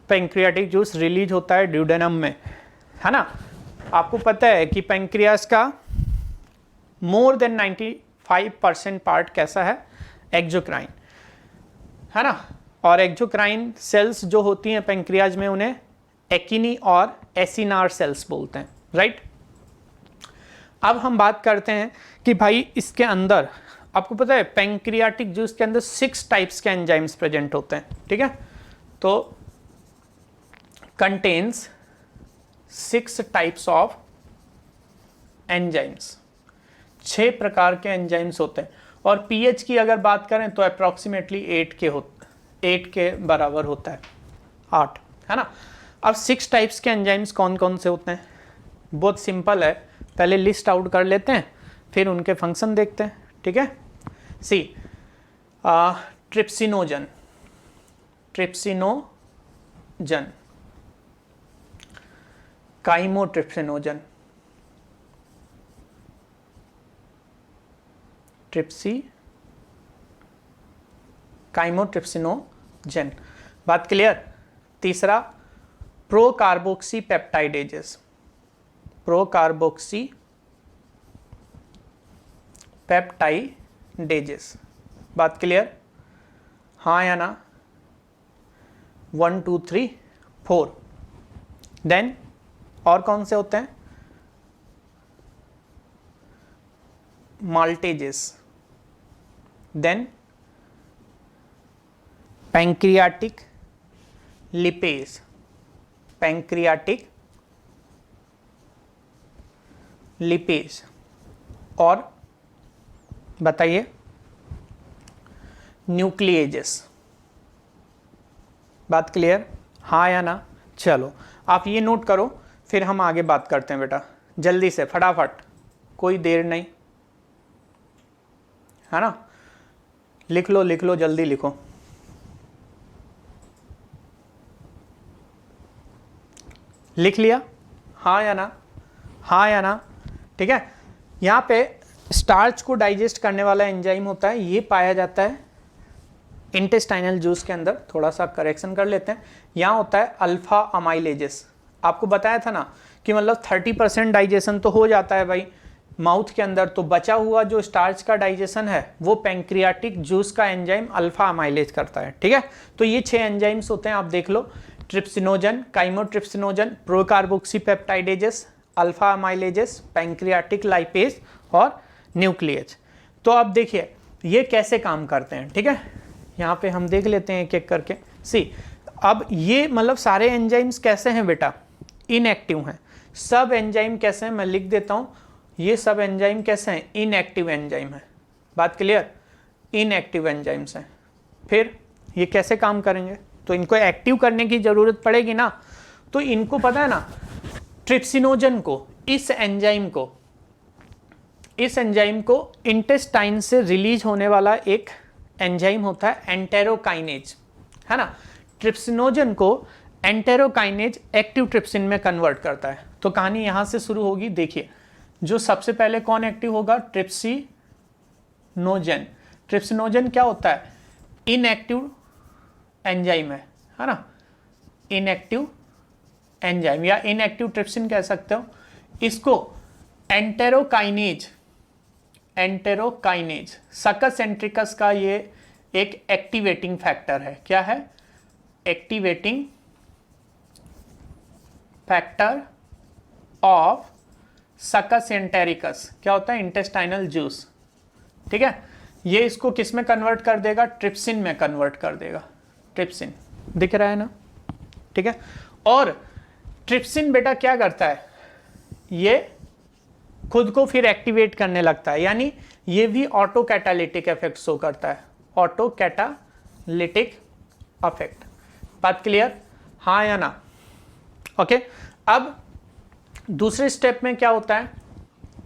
pancreatic juice release होता है ड्यूडेनम में, है ना। आपको पता है कि पैंक्रियास का मोर देन 95% पार्ट कैसा है, एक्सोक्राइन, है ना। और एक्सोक्राइन सेल्स जो होती हैं पैंक्रियाज में, उन्हें एकिनी और एसिनार सेल्स बोलते हैं, राइट। अब हम बात करते हैं कि भाई इसके अंदर, आपको पता है पैंक्रियाटिक जूस के अंदर 6 टाइप्स के एंजाइम्स प्रेजेंट होते हैं, ठीक है। तो कंटेन्स 6 टाइप्स ऑफ एंजाइम्स, 6 प्रकार के एंजाइम्स होते हैं। और पीएच की अगर बात करें तो अप्रॉक्सीमेटली 8 के बराबर होता है, 8, है ना। अब 6 टाइप्स के एंजाइम्स कौन कौन से होते हैं, बहुत सिंपल है, पहले लिस्ट आउट कर लेते हैं, फिर उनके फंक्शन देखते हैं, ठीक है। सी, ट्रिप्सिनोजन, काइमोट्रिप्सिनोजन, काइमोट्रिप्सिनोजन। बात क्लियर। तीसरा प्रोकार्बोक्सी पेप्टाइडेजेस, बात क्लियर, हाँ या ना। 1 2 3 4। देन और कौन से होते हैं, माल्टेजेस, देन पैंक्रियाटिक लिपेज, और बताइए न्यूक्लिएजेस। बात क्लियर, हाँ या ना। चलो आप ये नोट करो, फिर हम आगे बात करते हैं बेटा, जल्दी से फटाफट, कोई देर नहीं, है ना। लिख लो जल्दी लिखो। लिख लिया, हाँ या ना, हाँ या ना, ठीक है। यहाँ पे स्टार्च को डाइजेस्ट करने वाला एंजाइम होता है, ये पाया जाता है इंटेस्टाइनल जूस के अंदर। थोड़ा सा करेक्शन कर लेते हैं, यहाँ होता है अल्फा अमाइलेजेस। आपको बताया था ना कि मतलब 30% डाइजेशन तो हो जाता है भाई माउथ के अंदर, तो बचा हुआ जो स्टार्च का डाइजेशन है वो पैंक्रियाटिक जूस का एंजाइम अल्फा अमाइलेज करता है, ठीक है। तो ये 6 एंजाइम्स होते हैं, आप देख लो, trypsinogen, chymotrypsinogen, procarboxypeptidases, alpha amylases, pancreatic lipase और न्यूक्लियज। तो अब देखिए ये कैसे काम करते हैं, ठीक है। यहाँ पे हम देख लेते हैं एक एक करके। सी, अब ये मतलब सारे एंजाइम्स कैसे हैं बेटा, इनएक्टिव हैं। सब एंजाइम कैसे हैं मैं लिख देता हूँ, ये सब एंजाइम कैसे हैं, इनएक्टिव एंजाइम है। बात क्लियर, इनएक्टिव एंजाइम्स हैं। फिर ये कैसे काम करेंगे, तो इनको एक्टिव करने की जरूरत पड़ेगी ना, तो इनको पता है ना, ट्रिप्सिनोजन को, इस एंजाइम को इंटेस्टाइन से रिलीज होने वाला एक एंजाइम होता है एंटेरोकाइनेज, है ना। ट्रिप्सिनोजन को एंटेरोकाइनेज एक्टिव ट्रिप्सिन में कन्वर्ट करता है। तो कहानी यहां से शुरू होगी। देखिए जो सबसे पहले कौन एक्टिव होगा, ट्रिप्सिनोजन। ट्रिप्सिनोजन क्या होता है, इनएक्टिव एंजाइम है ना, इनएक्टिव एंजाइम या इनएक्टिव ट्रिप्सिन कह सकते हो इसको। एंटेरोकाइनेज सकस सेंट्रिकस का ये एक एक्टिवेटिंग फैक्टर है। क्या है, एक्टिवेटिंग फैक्टर ऑफ सकस एंटेरिकस। क्या होता है, इंटेस्टाइनल जूस, ठीक है। ये इसको किस में कन्वर्ट कर देगा, ट्रिप्सिन में कन्वर्ट कर देगा। ट्रिप्सिन दिख रहा है ना, ठीक है। और ट्रिप्सिन बेटा क्या करता है, ये खुद को फिर एक्टिवेट करने लगता है, यानी ये भी ऑटो कैटालिटिक इफेक्ट शो करता है, ऑटो कैटालिटिक इफेक्ट। बात क्लियर, हाँ या ना, ओके। अब दूसरे स्टेप में क्या होता है,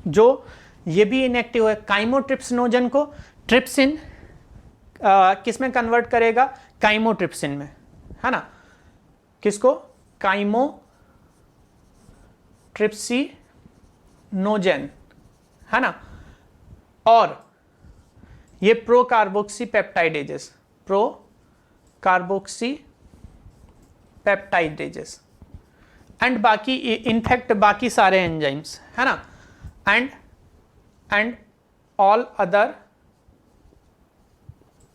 जो ये भी इनएक्टिव है, काइमोट्रिप्सिनोजन को ट्रिप्सिन किस में कन्वर्ट करेगा, काइमोट्रिप्सिन में, है ना। किसको, काइमोट्रिप्सिनोजन, है ना। और ये प्रोकार्बोक्सीपेप्टाइडेजेस एंड बाकी इनफैक्ट बाकी सारे एंजाइम्स, है ना, एंड ऑल अदर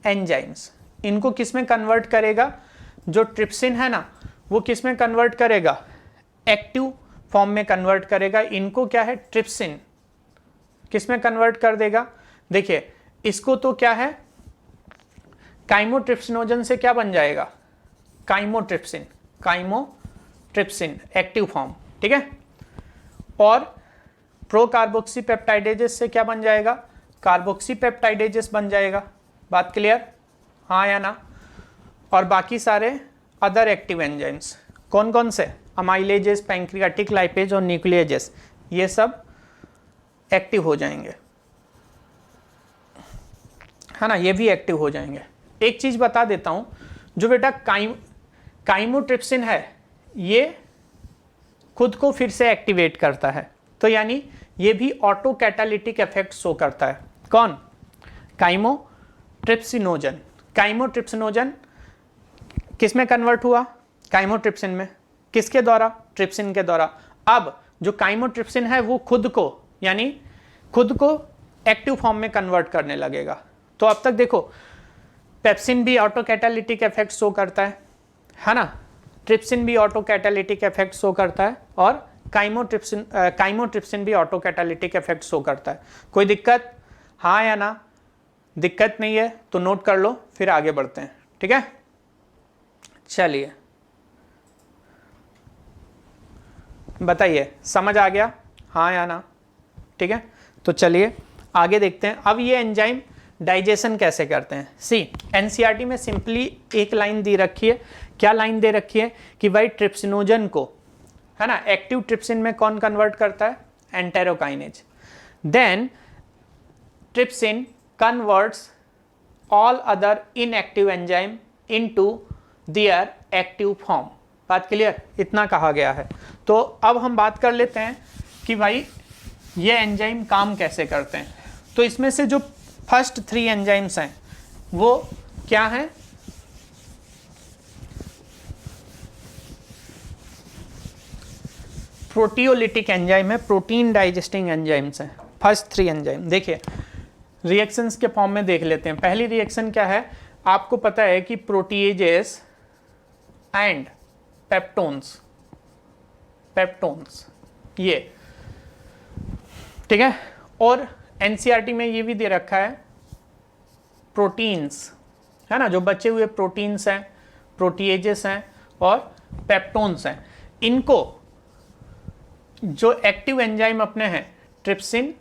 एंजाइम्स, इनको किस में कन्वर्ट करेगा, जो ट्रिप्सिन है ना वो किस में कन्वर्ट करेगा, एक्टिव फॉर्म में कन्वर्ट करेगा। इनको क्या है, ट्रिप्सिन किस में कन्वर्ट कर देगा, देखिए इसको तो क्या है, काइमोट्रिप्सिनोजन से क्या बन जाएगा, काइमोट्रिप्सिन एक्टिव फॉर्म, ठीक है। और प्रोकार्बोक्सीपेप्टाइडेजेस से क्या बन जाएगा, कार्बोक्सीपेप्टाइडेजेस बन जाएगा। बात क्लियर, हाँ या ना। और बाकी सारे अदर एक्टिव एंजाइम्स कौन कौन से, अमाइलेजेस, पैंक्रियाटिक लाइपेज और न्यूक्लियजेस, ये सब एक्टिव हो जाएंगे, है ना, ये भी एक्टिव हो जाएंगे। एक चीज बता देता हूं, जो बेटा काइमोट्रिप्सिन है ये खुद को फिर से एक्टिवेट करता है, तो यानी ये भी ऑटो कैटालिटिक इफेक्ट शो करता है। कौन, काइमोट्रिप्सिनोजन। काइमोट्रिप्सिनोजन किस में कन्वर्ट हुआ, काइमोट्रिप्सिन में, किसके द्वारा, ट्रिप्सिन के द्वारा। अब जो काइमोट्रिप्सिन है वो खुद को, यानी खुद को एक्टिव फॉर्म में कन्वर्ट करने लगेगा। तो अब तक देखो पेप्सिन भी ऑटो कैटालिटिक इफेक्ट शो करता है ना, ट्रिप्सिन भी ऑटो कैटालिटिक इफेक्ट शो करता है, और काइमोट्रिप्सिन भी ऑटो कैटालिटिक इफेक्ट शो करता है। कोई दिक्कत, हाँ या ना, दिक्कत नहीं है तो नोट कर लो, फिर आगे बढ़ते हैं, ठीक है। चलिए बताइए, समझ आ गया, हाँ या ना, ठीक है। तो चलिए आगे देखते हैं। अब ये एंजाइम डाइजेशन कैसे करते हैं। सी, एनसीईआरटी में सिंपली एक लाइन दी रखी है। क्या लाइन दे रखी है कि भाई ट्रिप्सिनोजन को, है ना, एक्टिव ट्रिप्सिन में कौन कन्वर्ट करता है, enterokinase. Then trypsin converts all other inactive enzyme into their active form. बात क्लियर, इतना कहा गया है। तो अब हम बात कर लेते हैं कि भाई ये एंजाइम काम कैसे करते हैं। तो इसमें से जो फर्स्ट 3 एंजाइम्स हैं वो क्या हैं? प्रोटियोलिटिक एंजाइम है, प्रोटीन डाइजेस्टिंग एंजाइम्स हैं फर्स्ट 3 एंजाइम। देखिए रिएक्शंस के फॉर्म में देख लेते हैं। पहली रिएक्शन क्या है? आपको पता है कि प्रोटीएजेस एंड पेप्टोन्स, पेप्टोन्स ये ठीक है। और एनसीईआरटी में ये भी दे रखा है प्रोटीन्स, है ना, जो बचे हुए प्रोटीन्स हैं, प्रोटीएजेस हैं और पेप्टोन्स हैं, इनको जो एक्टिव एंजाइम अपने हैं ट्रिप्सिन,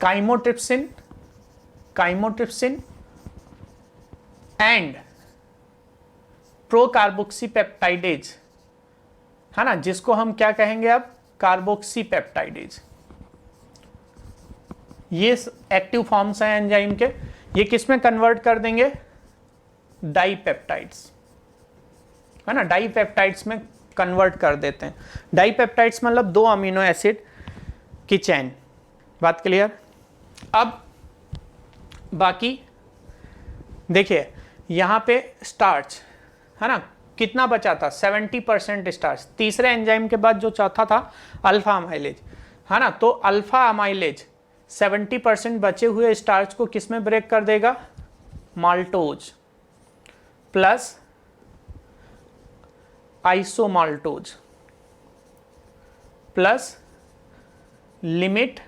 काइमोट्रिप्सिन, काइमोट्रिप्सिन एंड प्रोकार्बोक्सीपेप्टाइडेज, है ना, जिसको हम क्या कहेंगे अब? कार्बोक्सीपेप्टाइडेज। ये एक्टिव फॉर्म्स हैं एंजाइम के। ये किस में कन्वर्ट कर देंगे? डाइपेप्टाइड्स, है ना, डाइपेप्टाइड्स में कन्वर्ट कर देते हैं। डाइपेप्टाइड्स मतलब 2 अमीनो एसिड की चेन। बात क्लियर? अब बाकी देखिए यहां पे स्टार्च, है ना, कितना बचा था? 70% स्टार्च। तीसरे एंजाइम के बाद जो चौथा था अल्फा अमाइलेज, है ना, तो अल्फा अमाइलेज 70% बचे हुए स्टार्च को किस में ब्रेक कर देगा? Maltose plus isomaltose plus limit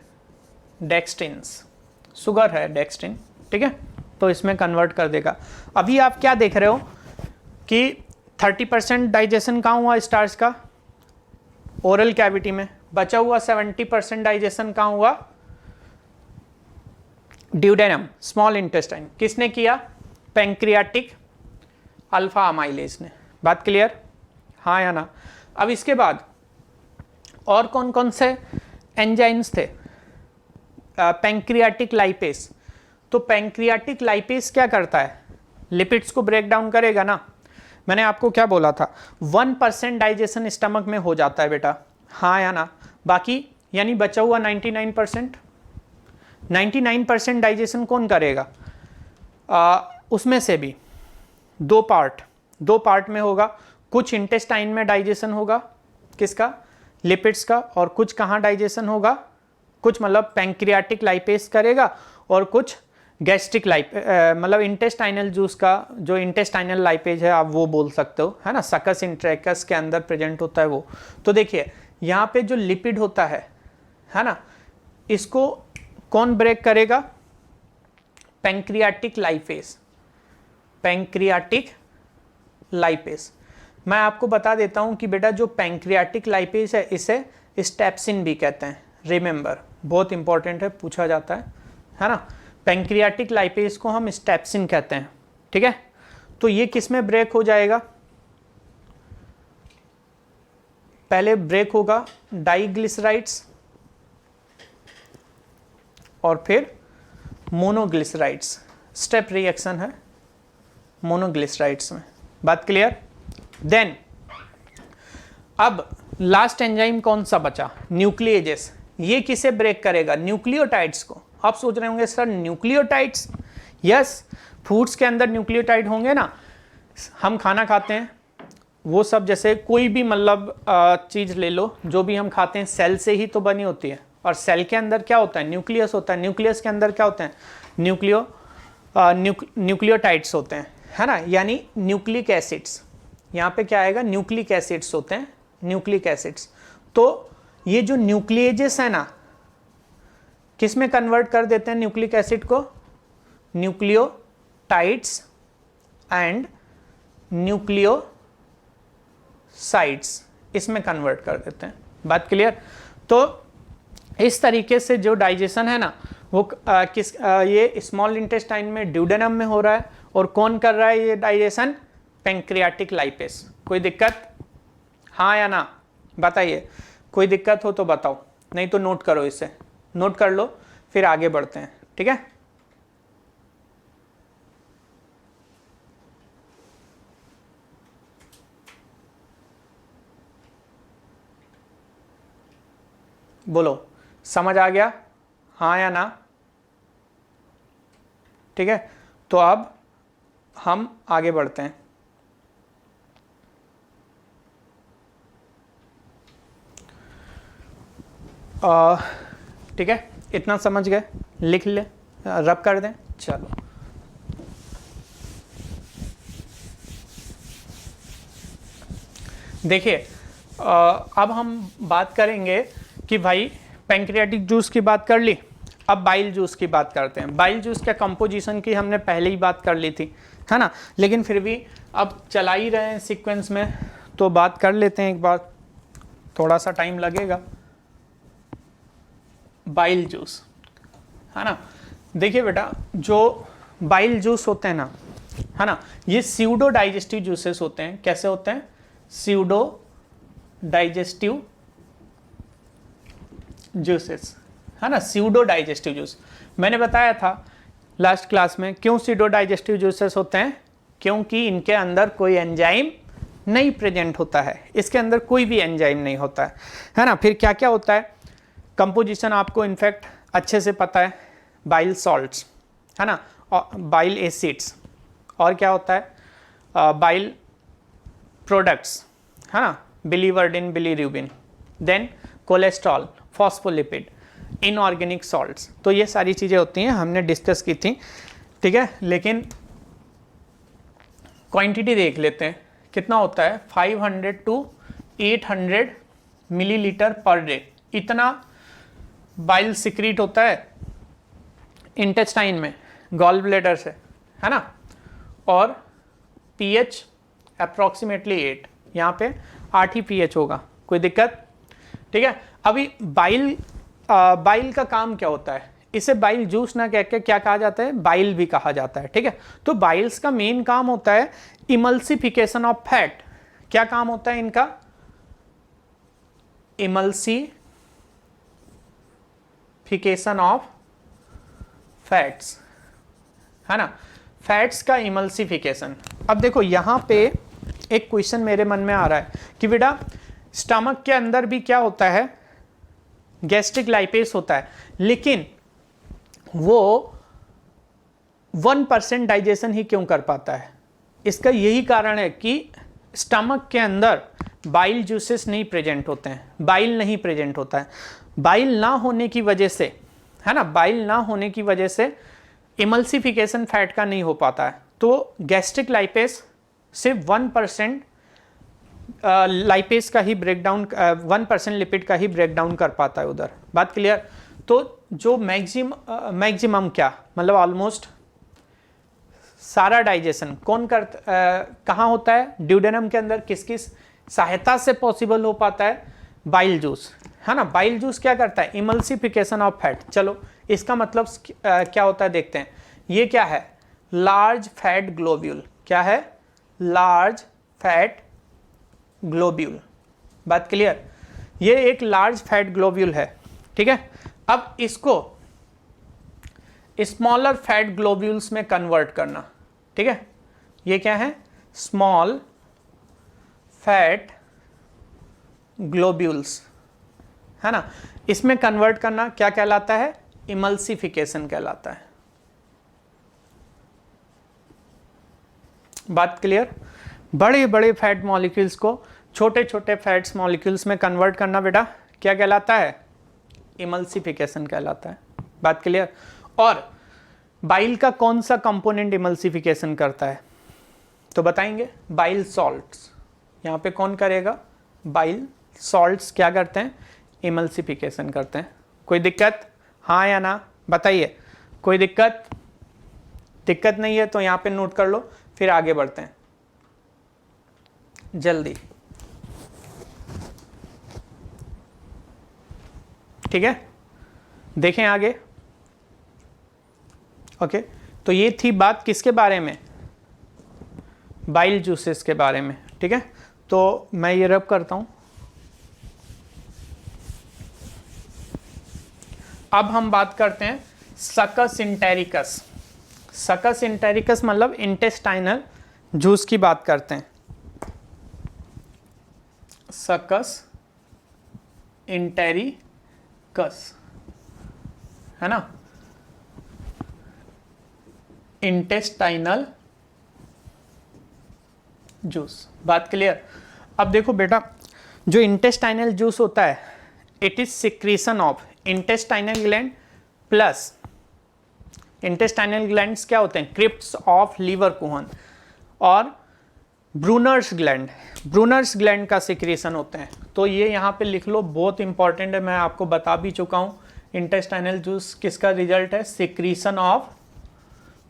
dextrins, sugar है डेक्सटिन, ठीक है, तो इसमें कन्वर्ट कर देगा। अभी आप क्या देख रहे हो कि 30% डाइजेशन कहाँ हुआ स्टार्च का? ओरल कैविटी में। बचा हुआ 70% डाइजेशन कहाँ हुआ? Duodenum, small intestine. किसने किया? पैंक्रियाटिक अल्फा अमाइलेज ने। बात क्लियर? हाँ या ना? अब इसके बाद और कौन कौन से एंजाइम्स थे? Pancreatic lipase. तो पैंक्रियाटिक लाइपेस क्या करता है? लिपिड्स को ब्रेक डाउन करेगा ना। मैंने आपको क्या बोला था? 1% डाइजेशन स्टमक में हो जाता है बेटा, हाँ या ना? बाकी यानी बचा हुआ 99%, 99% डाइजेशन कौन करेगा? उसमें से भी 2 पार्ट में होगा। कुछ इंटेस्टाइन में डाइजेशन होगा, किसका? लिपिड्स का। और कुछ कहाँ डाइजेशन होगा? कुछ मतलब पैंक्रियाटिक लाइपेस करेगा और कुछ गैस्ट्रिक मतलब इंटेस्टाइनल जूस का जो इंटेस्टाइनल लाइपेज है आप वो बोल सकते हो, है ना, सकस इंट्रैकस के अंदर प्रेजेंट होता है वो। तो देखिए यहाँ पे जो लिपिड होता है ना, इसको कौन ब्रेक करेगा? Pancreatic lipase, pancreatic lipase. मैं आपको बता देता हूँ कि बेटा जो पैंक्रियाटिक लाइपेस है इसे स्टेप्सिन भी कहते हैं। रिमेंबर, बहुत इंपॉर्टेंट है, पूछा जाता है ना। पैंक्रियाटिक लाइपेस को हम स्टेप्सिन कहते हैं, ठीक है। तो ये किस में ब्रेक हो जाएगा? पहले ब्रेक होगा डाइग्लिसराइड्स और फिर मोनोग्लिसराइड्स। स्टेप रिएक्शन है मोनोग्लिसराइड्स में। बात क्लियर? देन अब लास्ट एंजाइम कौन सा बचा? न्यूक्लिएजेस। ये किसे ब्रेक करेगा? न्यूक्लियोटाइड्स को। आप सोच रहे होंगे सर न्यूक्लियोटाइड्स? यस, फूड्स के अंदर न्यूक्लियोटाइड होंगे ना। हम खाना खाते हैं वो सब, जैसे कोई भी मतलब चीज़ ले लो, जो भी हम खाते हैं सेल से ही तो बनी होती है। और सेल के अंदर क्या होता है? न्यूक्लियस होता है। न्यूक्लियस के अंदर क्या होते हैं? न्यूक्लियोटाइड्स होते हैं, है ना, यानी न्यूक्लिक एसिड्स। यहाँ पे क्या आएगा? न्यूक्लिक एसिड्स होते हैं, न्यूक्लिक एसिड्स। तो ये जो न्यूक्लिएजेस है ना, किस में कन्वर्ट कर देते हैं न्यूक्लिक एसिड को? न्यूक्लियोटाइड्स एंड न्यूक्लियोसाइड्स, इसमें कन्वर्ट कर देते हैं। बात क्लियर? तो इस तरीके से जो डाइजेशन है ना वो ये स्मॉल इंटेस्टाइन में ड्यूडेनम में हो रहा है। और कौन कर रहा है ये डाइजेशन? Pancreatic lipase. कोई दिक्कत? हाँ या ना? बताइए, कोई दिक्कत हो तो बताओ, नहीं तो नोट करो, इसे नोट कर लो, फिर आगे बढ़ते हैं, ठीक है। बोलो, समझ आ गया, हाँ या ना? ठीक है, तो अब हम आगे बढ़ते हैं। ठीक है, इतना समझ गए, लिख ले, रब कर दें। चलो, देखिए अब हम बात करेंगे कि भाई पैंक्रियाटिक जूस की बात कर ली, अब बाइल जूस की बात करते हैं। बाइल जूस के कंपोजिशन की हमने पहले ही बात कर ली थी, है ना, लेकिन फिर भी अब चला ही रहे हैं सीक्वेंस में, तो बात कर लेते हैं एक बार, थोड़ा सा टाइम लगेगा। बाइल जूस, है ना, देखिए बेटा, जो बाइल जूस होते हैं ना, है ना, ये स्यूडो डाइजेस्टिव जूसेस होते हैं। कैसे होते हैं? स्यूडो डाइजेस्टिव जूसेस, है ना, स्यूडो डाइजेस्टिव जूस। मैंने बताया था लास्ट क्लास में क्यों स्यूडो डाइजेस्टिव जूसेस होते हैं, क्योंकि इनके अंदर कोई एंजाइम नहीं प्रेजेंट होता है, इसके अंदर कोई भी एंजाइम नहीं होता है ना। फिर क्या क्या होता है कंपोजिशन, आपको इनफैक्ट अच्छे से पता है, बाइल सॉल्ट्स, है ना, और बाइल एसिड्स, और क्या होता है बाइल प्रोडक्ट्स, है ना, biliverdin, bilirubin, then cholesterol, phospholipid, inorganic salts. तो ये सारी चीज़ें होती हैं, हमने डिस्कस की थी, ठीक है। लेकिन क्वांटिटी देख लेते हैं कितना होता है, 500 to 800 मिलीलीटर पर डे, इतना बाइल सिक्रीट होता है इंटेस्टाइन में, गॉल ब्लैडर से, है ना, और पीएच अप्रॉक्सीमेटली 8, यहाँ पे 8 ही पीएच होगा, कोई दिक्कत? ठीक है। अभी बाइल का काम क्या होता है, इसे बाइल जूस ना कह के क्या कहा जाता है, बाइल भी कहा जाता है, ठीक है। तो बाइल्स का मेन काम होता है इमल्सिफिकेशन ऑफ फैट। क्या काम होता है इनका? इमल्सिफिकेशन ऑफ फैट्स, है ना, फैट्स का इमल्सिफिकेशन। अब देखो यहाँ पे एक क्वेश्चन मेरे मन में आ रहा है कि बेटा स्टमक के अंदर भी क्या होता है, गैस्ट्रिक लाइपेस होता है, लेकिन वो 1% डाइजेशन ही क्यों कर पाता है? इसका यही कारण है कि स्टमक के अंदर बाइल जूसेस नहीं प्रेजेंट होते हैं, बाइल नहीं प्रेजेंट होता है। बाइल ना होने की वजह से, है ना, बाइल ना होने की वजह से इमल्सिफिकेशन फैट का नहीं हो पाता है। तो गैस्ट्रिक लाइपेस सिर्फ 1% लाइपेस का ही ब्रेकडाउन, 1% लिपिड का ही ब्रेकडाउन कर पाता है उधर। बात क्लियर? तो जो मैक्सिमम क्या मतलब ऑलमोस्ट सारा डाइजेशन कौन कहाँ होता है? ड्यूडेनम के अंदर। किस किस सहायता से पॉसिबल हो पाता है? बाइल जूस, है ना। बाइल जूस क्या करता है? Emulsification of fat. चलो इसका मतलब क्या होता है देखते हैं। ये क्या है? Large fat globule. क्या है? Large fat globule. बात क्लियर? ये एक लार्ज फैट ग्लोब्यूल है, ठीक है। अब इसको स्मॉलर फैट ग्लोब्यूल्स में कन्वर्ट करना, ठीक है। ये क्या है? स्मॉल फैट ग्लोब्यूल्स, है ना। इसमें कन्वर्ट करना क्या कहलाता है? इमल्सिफिकेशन कहलाता है। बात क्लियर? बड़े बड़े फैट मॉलिक्यूल्स को छोटे छोटे फैट्स मॉलिक्यूल्स में कन्वर्ट करना बेटा क्या कहलाता है? इमल्सिफिकेशन कहलाता है। बात क्लियर? और बाइल का कौन सा कंपोनेंट इमल्सिफिकेशन करता है? तो बताएंगे, बाइल सॉल्ट्स। यहाँ पे कौन करेगा? बाइल सॉल्ट्स क्या करते हैं? इमल्सिफिकेशन करते हैं। कोई दिक्कत? हाँ या ना बताइए। कोई दिक्कत? दिक्कत नहीं है तो यहाँ पे नोट कर लो, फिर आगे बढ़ते हैं जल्दी, ठीक है। देखें आगे। ओके, तो ये थी बात किसके बारे में? बाइल जूसेस के बारे में, ठीक है। तो मैं ये रब करता हूं। अब हम बात करते हैं सकस इंटेरिकस। सकस इंटेरिकस मतलब इंटेस्टाइनल जूस की बात करते हैं। सकस इंटेरिकस, मस्कस, है ना, इंटेस्टाइनल जूस। बात क्लियर। अब देखो बेटा, जो इंटेस्टाइनल जूस होता है, it is secretion of intestinal gland plus, intestinal glands क्या होते हैं, क्रिप्ट्स ऑफ लीवर कुहन, और ब्रूनर्स ग्लैंड, ब्रूनर्स ग्लैंड का सिक्रीशन होते हैं। तो ये यहाँ पे लिख लो, बहुत इंपॉर्टेंट है, मैं आपको बता भी चुका हूँ। इंटेस्टाइनल जूस किसका रिजल्ट है, सिक्रीशन ऑफ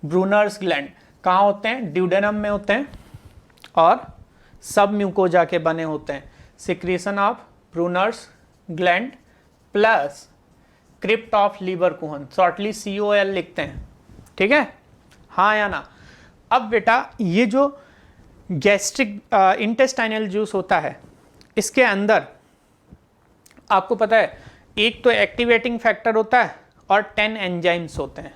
ब्रूनर्स ग्लैंड। कहाँ होते हैं, ड्यूडेनम में होते हैं और सब म्यूकोजा के बने होते हैं। Secretion of Brunner's gland plus crypt of Lieberkuhn, shortly COL लिखते हैं, ठीक है, हाँ या ना। अब बेटा ये जो गैस्ट्रिक इंटेस्टाइनल जूस होता है, इसके अंदर आपको पता है एक तो एक्टिवेटिंग फैक्टर होता है और 10 एंजाइम्स होते हैं,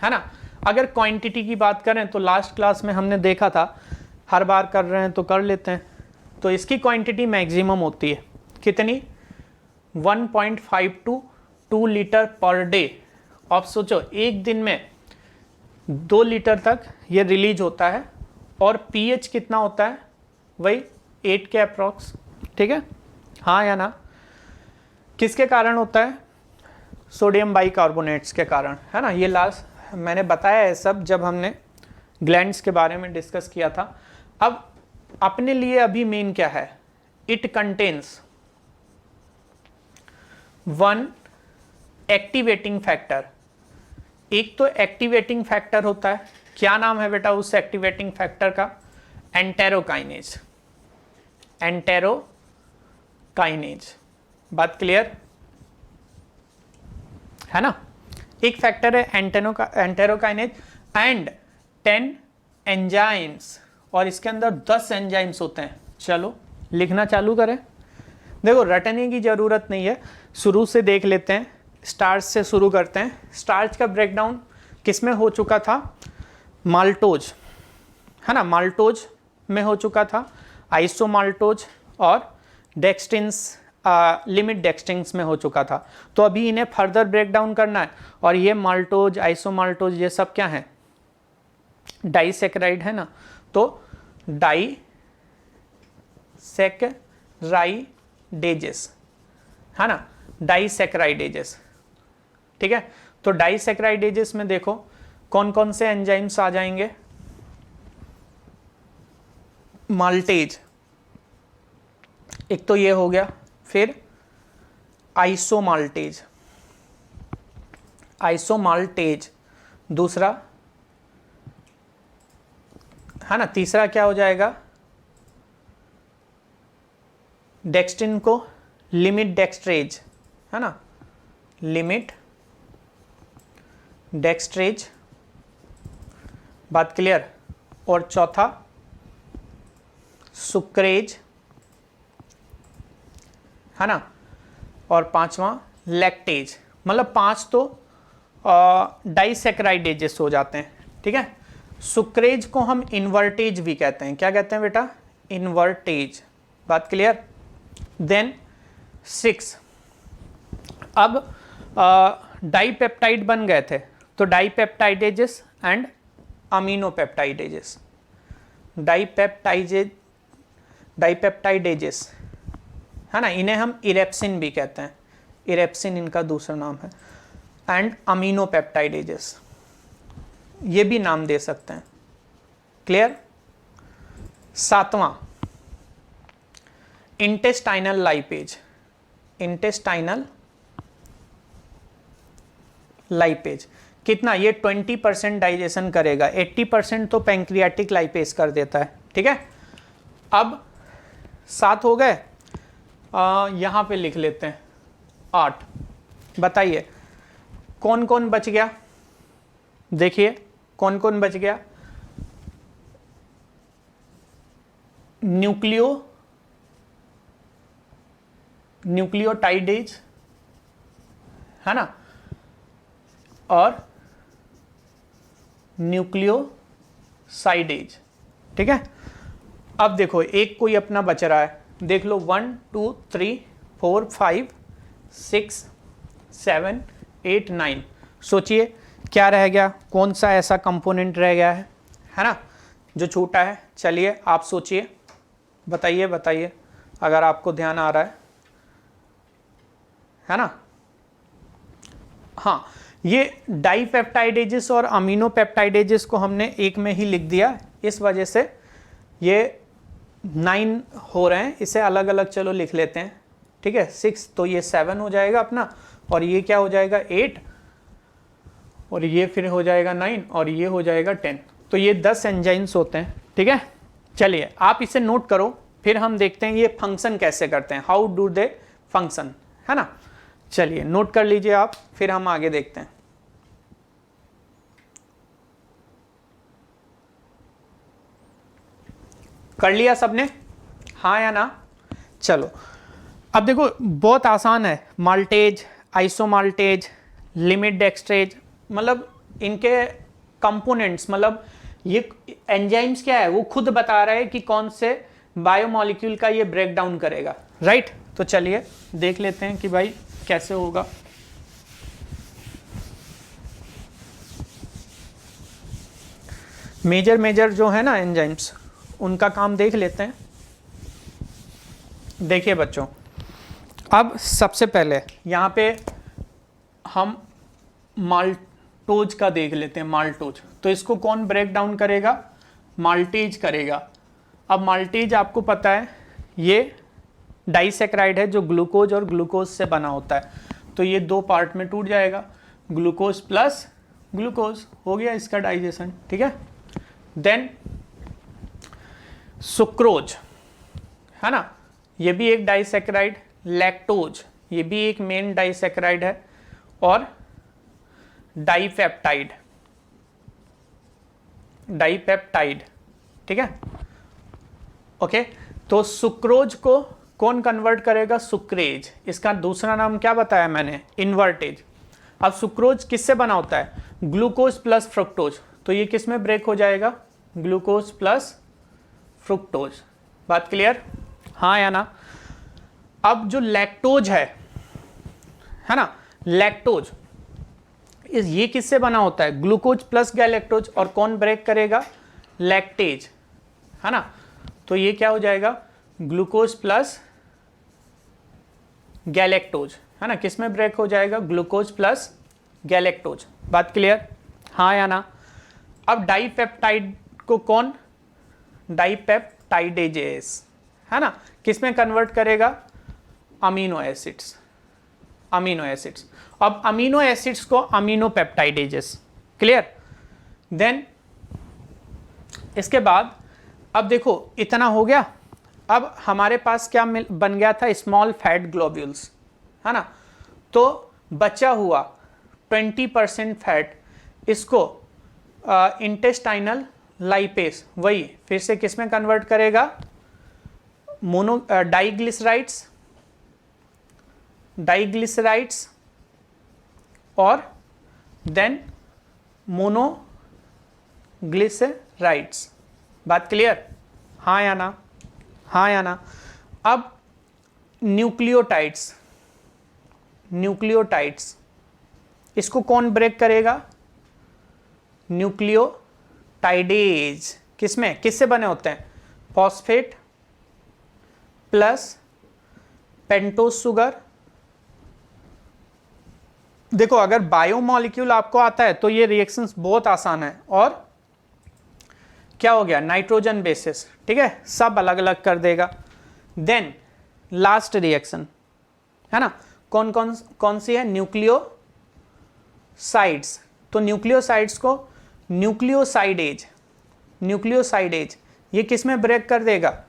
है ना। अगर क्वांटिटी की बात करें तो लास्ट क्लास में हमने देखा था, हर बार कर रहे हैं तो कर लेते हैं, तो इसकी क्वांटिटी मैक्सिमम होती है कितनी, 1.5 to 2 लीटर पर डे। आप सोचो एक दिन में 2 लीटर तक ये रिलीज होता है, और pH कितना होता है, वही 8 के अप्रॉक्स, ठीक है, हाँ या ना। किसके कारण होता है, सोडियम बाइकार्बोनेट्स के कारण, है ना। ये लास्ट मैंने बताया है सब जब हमने ग्लैंड्स के बारे में डिस्कस किया था। अब अपने लिए अभी मेन क्या है, इट कंटेन्स 1 एक्टिवेटिंग फैक्टर। एक तो एक्टिवेटिंग फैक्टर होता है, क्या नाम है बेटा उस एक्टिवेटिंग फैक्टर का, एंटेरोकाइनेज, एंटेरोकाइनेज। बात क्लियर है ना। एक फैक्टर है एंटेरोकाइनेज एंड 10 एंजाइम्स, और इसके अंदर 10 एंजाइम्स होते हैं। चलो लिखना चालू करें। देखो रटने की जरूरत नहीं है, शुरू से देख लेते हैं, स्टार्च से शुरू करते हैं। स्टार्च का ब्रेकडाउन किसमें हो चुका था, माल्टोज, है ना, माल्टोज में हो चुका था, आइसोमाल्टोज और डेक्सटिन्स, लिमिट डेक्सटिन्स में हो चुका था। तो अभी इन्हें फर्दर ब्रेकडाउन करना है, और ये माल्टोज, आइसोमाल्टोज, ये सब क्या है, डाइसेक्राइड, है ना। तो डाइसेक्राइडेजेस, है ना, डाइसेक्राइडेजेस, ठीक है। तो डाइसेक्राइडेजेस में देखो कौन कौन से एंजाइम्स आ जाएंगे, माल्टेज, एक तो ये हो गया, फिर आइसोमाल्टेज, आइसोमाल्टेज दूसरा, है ना। तीसरा क्या हो जाएगा, डेक्सटिन को लिमिट डेक्सट्रेज, है ना, लिमिट डेक्सट्रेज। बात क्लियर। और चौथा सुक्रेज, है ना, और पांचवा लैक्टेज। मतलब 5 तो डाइसेक्राइडेजेस हो जाते हैं, ठीक है। सुक्रेज को हम इन्वर्टेज भी कहते हैं, क्या कहते हैं बेटा, इन्वर्टेज। बात क्लियर। देन 6, अब डाइपेप्टाइड बन गए थे, तो डाइपेप्टाइडेजेस एंड अमीनोपेप्टाइडेजेस, डाइपेप्टाइडेजेस, है ना, इन्हें हम इरेप्सिन भी कहते हैं, इरेप्सिन इनका दूसरा नाम है, एंड अमीनोपेप्टाइडेजेस, ये भी नाम दे सकते हैं। क्लियर। 7वां इंटेस्टाइनल लाइपेज, इंटेस्टाइनल लाइपेज कितना, ये 20% डाइजेशन करेगा, 80% तो पैंक्रियाटिक लाइपेज कर देता है, ठीक है। अब 7 हो गए, यहाँ पे लिख लेते हैं 8। बताइए कौन कौन बच गया, देखिए कौन कौन बच गया, न्यूक्लियोटाइडेज, है ना, और न्यूक्लियोसाइडेज, ठीक है। अब देखो एक कोई अपना बच रहा है, देख लो 1 2 3 4 5 6 7 8 9। सोचिए क्या रह गया, कौन सा ऐसा कंपोनेंट रह गया है ना, जो छूटा है। चलिए आप सोचिए, बताइए बताइए अगर आपको ध्यान आ रहा है ना। हाँ, ये डाइपेप्टाइडेजेस और अमीनोपेप्टाइडेजेस को हमने एक में ही लिख दिया, इस वजह से ये 9 हो रहे हैं। इसे अलग अलग चलो लिख लेते हैं, ठीक है। 6 तो ये 7 हो जाएगा अपना, और ये क्या हो जाएगा 8, और ये फिर हो जाएगा 9, और ये हो जाएगा 10। तो ये 10 एंजाइम्स होते हैं, ठीक है। चलिए आप इसे नोट करो, फिर हम देखते हैं ये फंक्शन कैसे करते हैं, हाउ डू दे फंक्शन, है ना। चलिए नोट कर लीजिए आप, फिर हम आगे देखते हैं। कर लिया सबने, हाँ या ना। चलो अब देखो बहुत आसान है, माल्टेज, आइसोमाल्टेज, लिमिट डेक्सट्रेज, मतलब इनके कंपोनेंट्स, मतलब ये एंजाइम्स क्या है वो खुद बता रहा है कि कौन से बायोमॉलिक्यूल का ये ब्रेक डाउन करेगा, राइट। तो चलिए देख लेते हैं कि भाई कैसे होगा। मेजर जो है ना एंजाइम्स, उनका काम देख लेते हैं। देखिए बच्चों, अब सबसे पहले यहाँ पे हम माल्टोज का देख लेते हैं, माल्टोज। तो इसको कौन ब्रेक डाउन करेगा, माल्टेज करेगा। अब माल्टेज आपको पता है ये डाइसैकेराइड है जो ग्लूकोज और ग्लूकोज से बना होता है। तो ये 2 पार्ट में टूट जाएगा, ग्लूकोज प्लस ग्लूकोज, हो गया इसका डाइजेशन, ठीक है। देन सुक्रोज, है ना, ये भी एक डाइसैकेराइड। लैक्टोज, ये भी एक मेन डाइसैकेराइड है। और डाइपेप्टाइड, ठीक है, ओके। तो सुक्रोज को कौन कन्वर्ट करेगा, सुक्रेज। इसका दूसरा नाम क्या बताया मैंने, इन्वर्टेज। अब सुक्रोज किससे बना होता है, ग्लूकोज प्लस फ्रुक्टोज। तो ये किस में ब्रेक हो जाएगा, ग्लूकोज प्लस फ्रुक्टोज। बात क्लियर, हाँ या ना। अब जो लैक्टोज है ना, लैक्टोज ये किससे बना होता है, ग्लूकोज प्लस गैलेक्टोज। और कौन ब्रेक करेगा, लैक्टेज, है ना। तो ये क्या हो जाएगा, ग्लूकोज प्लस गैलेक्टोज, है ना। किस में ब्रेक हो जाएगा, ग्लूकोज प्लस गैलेक्टोज। बात क्लियर, हाँ या ना। अब डाइपेप्टाइड को कौन, डाइपेप्टाइडेजेस, है ना, किस में कन्वर्ट करेगा, अमीनो एसिड्स, अमीनो एसिड्स। अब अमीनो एसिड्स को अमीनोपेप्टाइडेजेस, क्लियर। देन इसके बाद अब देखो इतना हो गया। अब हमारे पास क्या बन गया था, स्मॉल फैट ग्लोब्यूल्स, है ना। तो बचा हुआ 20% फैट, इसको इंटेस्टाइनल लाइपेस, वही फिर से किस में कन्वर्ट करेगा, डाइग्लिसराइड्स और देन मोनोग्लिसराइड्स। बात क्लियर, हाँ या ना, हाँ या ना। अब न्यूक्लियोटाइड्स, इसको कौन ब्रेक करेगा, न्यूक्लियोटाइडेज। किसमें, किससे बने होते हैं, फॉस्फेट प्लस पेंटोज शुगर। देखो अगर बायोमॉलिक्यूल आपको आता है तो ये रिएक्शंस बहुत आसान है। और क्या हो गया, नाइट्रोजन बेसिस, ठीक है, सब अलग अलग कर देगा। देन लास्ट रिएक्शन, है ना, कौन सी है, न्यूक्लियोसाइड्स। तो न्यूक्लियोसाइड्स को न्यूक्लियोसाइडेज ये किस में ब्रेक कर देगा,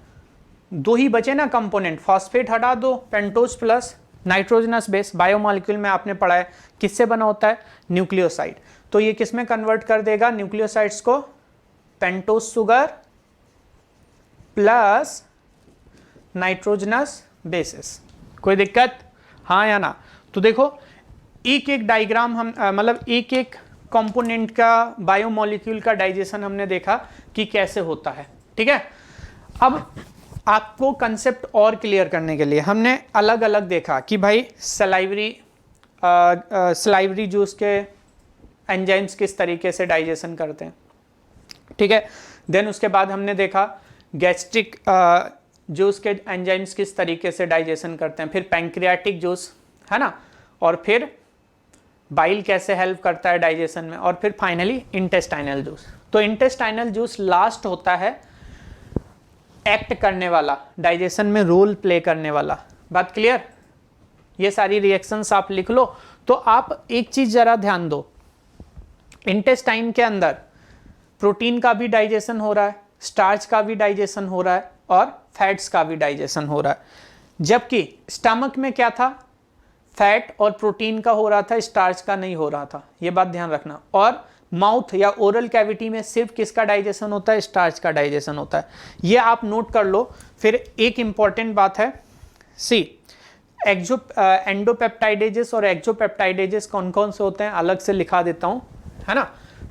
2 ही बचे ना कंपोनेंट, फॉस्फेट हटा दो, pentose plus nitrogenous base. Biomolecule में आपने पढ़ा है किससे बना होता है, न्यूक्लियोसाइड। तो ये किस में कन्वर्ट कर देगा, न्यूक्लियोसाइड्स को pentose sugar plus nitrogenous bases. कोई दिक्कत, हाँ या ना। तो देखो एक एक डायग्राम हम मतलब एक एक कंपोनेंट का बायोमॉलिक्यूल का डाइजेशन हमने देखा कि कैसे होता है, ठीक है। अब आपको कंसेप्ट और क्लियर करने के लिए हमने अलग अलग देखा कि भाई सलाइवरी सलाइवरी जूस के एंजाइम्स किस तरीके से डाइजेशन करते हैं, ठीक है। देन उसके बाद हमने देखा गैस्ट्रिक जूस के एंजाइम्स किस तरीके से डाइजेशन करते हैं, फिर पैंक्रियाटिक जूस, है ना, और फिर बाइल कैसे हेल्प करता है डाइजेशन में, और फिर फाइनली इंटेस्टाइनल जूस। तो इंटेस्टाइनल जूस लास्ट होता है एक्ट करने वाला, डाइजेशन में रोल प्ले करने वाला। बात क्लियर? ये सारी रिएक्शंस आप लिख लो। तो आप एक चीज जरा ध्यान दो, इंटेस्टाइन के अंदर प्रोटीन का भी डाइजेशन हो रहा है, स्टार्च का भी डाइजेशन हो रहा है, और फैट्स का भी डाइजेशन हो रहा है। जबकि स्टमक में क्या था, फैट और प्रोटीन का हो रहा था, स्टार्च का नहीं हो रहा था। ये बात ध्यान रखना। और माउथ या ओरल कैविटी में सिर्फ किसका डाइजेशन होता है, स्टार्च का डाइजेशन होता है। ये आप नोट कर लो। फिर एक इंपॉर्टेंट बात है, सी एंडोपेप्टाइडेजेस और एक्सोपेप्टाइडेजेस कौन कौन से होते हैं, अलग से लिखा देता हूँ, है ना।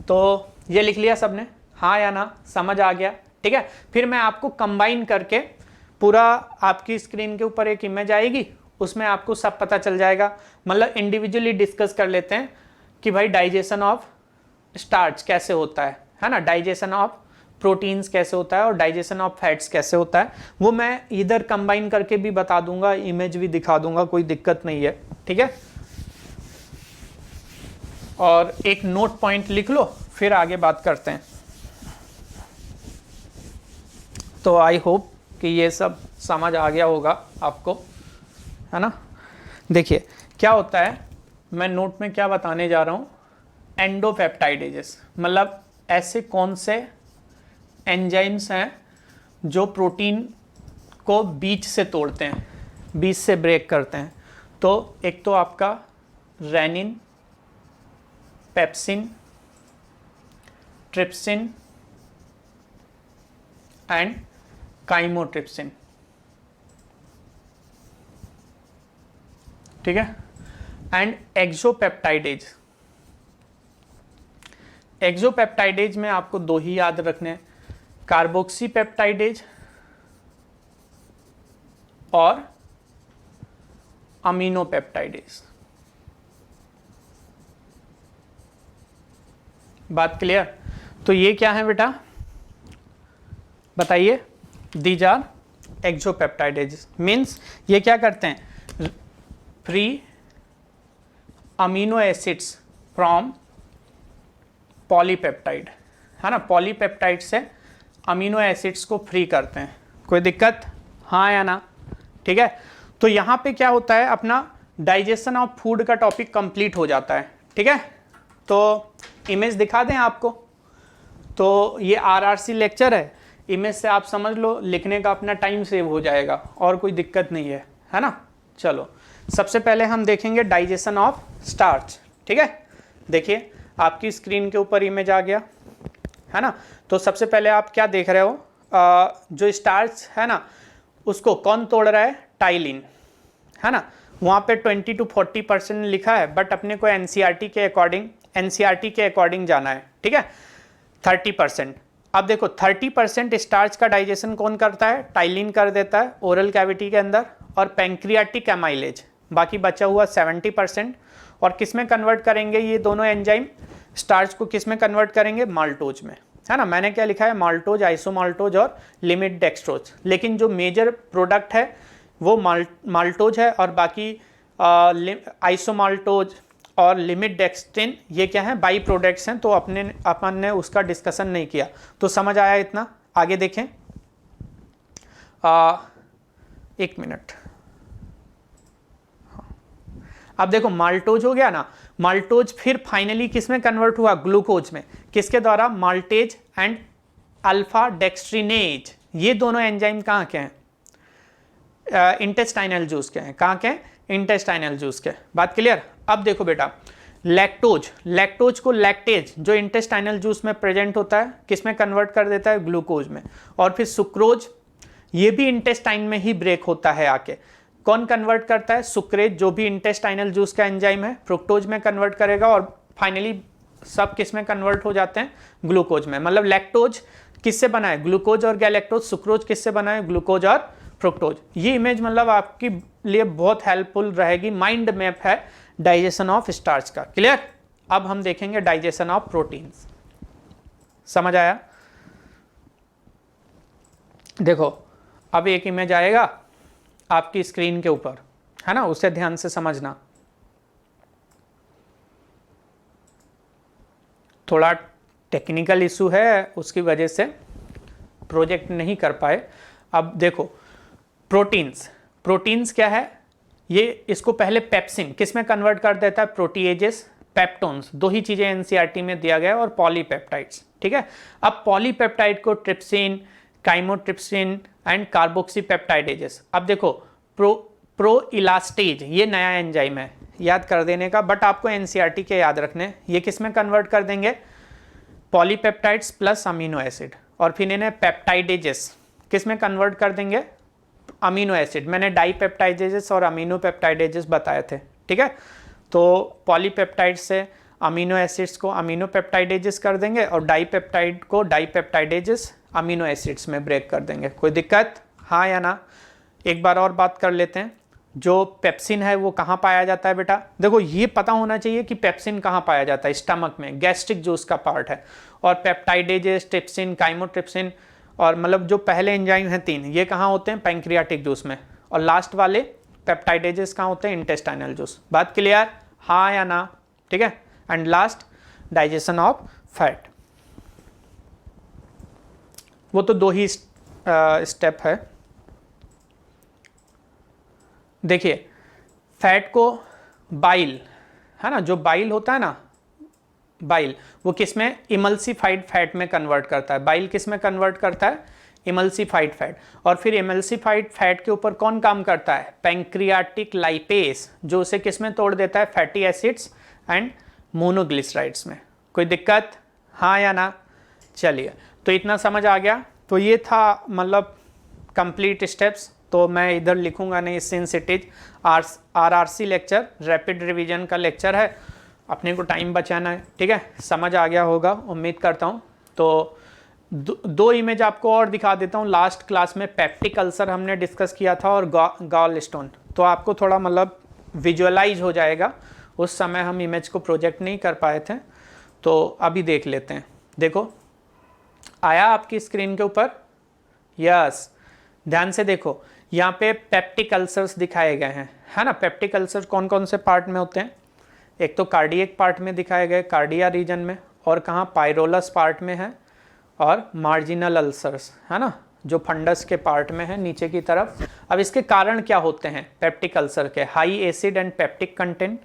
तो ये लिख लिया सबने, हाँ या ना, समझ आ गया, ठीक है। फिर मैं आपको कंबाइन करके पूरा, आपकी स्क्रीन के ऊपर एक इमेज आएगी, उसमें आपको सब पता चल जाएगा। मतलब इंडिविजुअली डिस्कस कर लेते हैं कि भाई डाइजेशन ऑफ स्टार्च कैसे होता है ना, डाइजेशन ऑफ प्रोटीन्स कैसे होता है, और डाइजेशन ऑफ फैट्स कैसे होता है। वो मैं इधर कंबाइन करके भी बता दूंगा, इमेज भी दिखा दूंगा, कोई दिक्कत नहीं है, ठीक है। और एक नोट पॉइंट लिख लो, फिर आगे बात करते हैं। तो आई होप कि ये सब समझ आ गया होगा आपको, है ना। देखिए क्या होता है, मैं नोट में क्या बताने जा रहा हूँ, एंडोपेप्टाइडेजेस मतलब ऐसे कौन से एंजाइम्स हैं जो प्रोटीन को बीच से तोड़ते हैं, बीच से ब्रेक करते हैं। तो एक तो आपका rennin, pepsin, trypsin and chymotrypsin, ठीक है। एंड एक्सोपेप्टाइडेज, एक्सोपेप्टाइडेज में आपको दो ही याद रखने हैं, कार्बोक्सीपेप्टाइडेज और अमीनोपेप्टाइडेज। बात क्लियर? तो ये क्या है बेटा, बताइए। दीज आर एक्सोपेप्टाइडेज, मीन्स ये क्या करते हैं, free amino acids from polypeptide, है ना, पॉलीपेप्टाइड से अमीनो एसिड्स को फ्री करते हैं। कोई दिक्कत, हाँ या ना, ठीक है। तो यहाँ पे क्या होता है, अपना डाइजेशन ऑफ फूड का टॉपिक कंप्लीट हो जाता है, ठीक है। तो इमेज दिखा दें आपको, तो ये आरआरसी लेक्चर है, इमेज से आप समझ लो, लिखने का अपना टाइम सेव हो जाएगा, और कोई दिक्कत नहीं है ना। चलो सबसे पहले हम देखेंगे डाइजेशन ऑफ स्टार्च, ठीक है। देखिए आपकी स्क्रीन के ऊपर इमेज आ गया, है ना। तो सबसे पहले आप क्या देख रहे हो, जो स्टार्च है ना, उसको कौन तोड़ रहा है, टाइलिन, है ना। वहाँ पे 20 to 40% लिखा है, बट अपने को एनसीईआरटी के अकॉर्डिंग जाना है, ठीक है। 30%, अब देखो 30% स्टार्च का डाइजेशन कौन करता है, टाइलिन कर देता है ओरल कैविटी के अंदर, और पैंक्रियाटिक एमाइलेज, बाकी बचा हुआ 70%। और किस में कन्वर्ट करेंगे ये दोनों एंजाइम, स्टार्च को किस में कन्वर्ट करेंगे, माल्टोज में, है ना। मैंने क्या लिखा है, माल्टोज, आइसोमाल्टोज और लिमिट डेक्सट्रोज, लेकिन जो मेजर प्रोडक्ट है वो माल्टोज है, और बाकी आइसोमाल्टोज और लिमिट डेक्सट्रिन ये क्या है, बाई प्रोडक्ट्स हैं। तो अपन ने उसका डिस्कशन नहीं किया। तो समझ आया इतना, आगे देखें। एक मिनट, अब देखो माल्टोज हो गया ना, माल्टोज फिर फाइनली किस में कन्वर्ट हुआ, ग्लूकोज में, किसके द्वारा, माल्टेज एंड अल्फा डेक्सट्रिनेज। ये दोनों एंजाइम कहाँ के हैं, इंटेस्टाइनल जूस के हैं। कहाँ के हैं, इंटेस्टाइनल जूस के। बात क्लियर? अब देखो बेटा, लैक्टोज को लैक्टेज जो इंटेस्टाइनल जूस में प्रेजेंट होता है, किस में कन्वर्ट कर देता है, ग्लूकोज में। और फिर सुक्रोज, ये भी इंटेस्टाइन में ही ब्रेक होता है आके, कौन कन्वर्ट करता है, सुक्रेज, जो भी इंटेस्टाइनल जूस का एंजाइम है, फ्रुक्टोज में कन्वर्ट करेगा, और फाइनली सब किस में कन्वर्ट हो जाते हैं, ग्लूकोज में। मतलब लैक्टोज किससे बना है, ग्लूकोज और गैलेक्टोज, सुक्रोज किससे बना है, ग्लूकोज और फ्रुक्टोज। ये इमेज मतलब आपके लिए बहुत हेल्पफुल रहेगी, माइंड मैप है डाइजेशन ऑफ स्टार्च का। क्लियर? अब हम देखेंगे डाइजेशन ऑफ प्रोटीन्स। समझ आया? देखो अब एक इमेज आएगा आपकी स्क्रीन के ऊपर, है ना, उसे ध्यान से समझना। थोड़ा टेक्निकल इशू है, उसकी वजह से प्रोजेक्ट नहीं कर पाए। अब देखो प्रोटीन्स, प्रोटीन्स क्या है, ये इसको पहले पेप्सिन किस में कन्वर्ट कर देता है, प्रोटीएजेस, पेप्टोन्स, दो ही चीजें एनसीईआरटी में दिया गया है, और पॉलीपेप्टाइड्स। ठीक है, अब पॉलीपेप्टाइड को ट्रिप्सिन, काइमोट्रिप्सिन एंड कार्बोक्सीपेप्टाइडेजेस। अब देखो प्रोइलास्टेज ये नया एंजाइम है, याद कर देने का, बट आपको एनसीईआरटी के याद रखने। ये किस में कन्वर्ट कर देंगे, पॉलीपेप्टाइड्स प्लस अमीनो एसिड, और फिर इन्हें पेप्टाइडेजेस किस में कन्वर्ट कर देंगे, अमीनो एसिड। मैंने डाईपेप्टाइडेजेस और अमीनो पेप्टाइडेजेस बताए थे। ठीक है, तो पॉलीपेप्टाइड से अमीनो एसिड्स को अमीनो पेप्टाइडेजेस कर देंगे, और डाईपेप्टाइड को डाईपेप्टाइडेजेस अमीनो एसिड्स में ब्रेक कर देंगे। कोई दिक्कत, हाँ या ना? एक बार और बात कर लेते हैं। जो पेप्सिन है वो कहाँ पाया जाता है बेटा? देखो ये पता होना चाहिए कि पेप्सिन कहाँ पाया जाता है, स्टमक में, गैस्ट्रिक जो उसका पार्ट है। और पेप्टाइडेजेस, ट्रिप्सिन, काइमोट्रिप्सिन, और मतलब जो पहले एंजाइम हैं 3, ये कहाँ होते हैं, पैंक्रियाटिक जूस में। और लास्ट वाले पेप्टाइडेजेस कहाँ होते हैं, इंटेस्टाइनल जूस। बात क्लियर, हाँ या ना? ठीक है, and last digestion of fat. वो तो 2 ही स्टेप है। देखिए फैट को बाइल, है ना, जो बाइल होता है ना, बाइल वो किस में, इमल्सिफाइड फैट में कन्वर्ट करता है। बाइल किस में कन्वर्ट करता है, इमल्सिफाइड फैट। और फिर इमल्सिफाइड फैट के ऊपर कौन काम करता है, पैंक्रियाटिक लाइपेस, जो उसे किस में तोड़ देता है, फैटी एसिड्स एंड मोनोग्लिसराइड्स में। कोई दिक्कत, हाँ या ना? चलिए, तो इतना समझ आ गया। तो ये था मतलब कंप्लीट स्टेप्स। तो मैं इधर लिखूंगा नहीं, since it is RRC lecture, rapid revision का लेक्चर है, अपने को टाइम बचाना है। ठीक है, समझ आ गया होगा उम्मीद करता हूँ। तो दो इमेज आपको और दिखा देता हूँ। लास्ट क्लास में पेप्टिक अल्सर हमने डिस्कस किया था, और गॉल स्टोन, तो आपको थोड़ा मतलब विजुअलाइज हो जाएगा। उस समय हम इमेज को प्रोजेक्ट नहीं कर पाए थे, तो अभी देख लेते हैं। देखो आया आपकी स्क्रीन के ऊपर, यस, ध्यान से देखो। यहाँ पे पेप्टिक अल्सर्स दिखाए गए हैं, है ना। पेप्टिक अल्सर कौन कौन से पार्ट में होते हैं, एक तो कार्डियक पार्ट में दिखाए गए, कार्डिया रीजन में, और कहाँ, पायरोलस पार्ट में है, और मार्जिनल अल्सर्स, है ना, जो फंडस के पार्ट में है नीचे की तरफ। अब इसके कारण क्या होते हैं पेप्टिक अल्सर के, high acid and peptic content,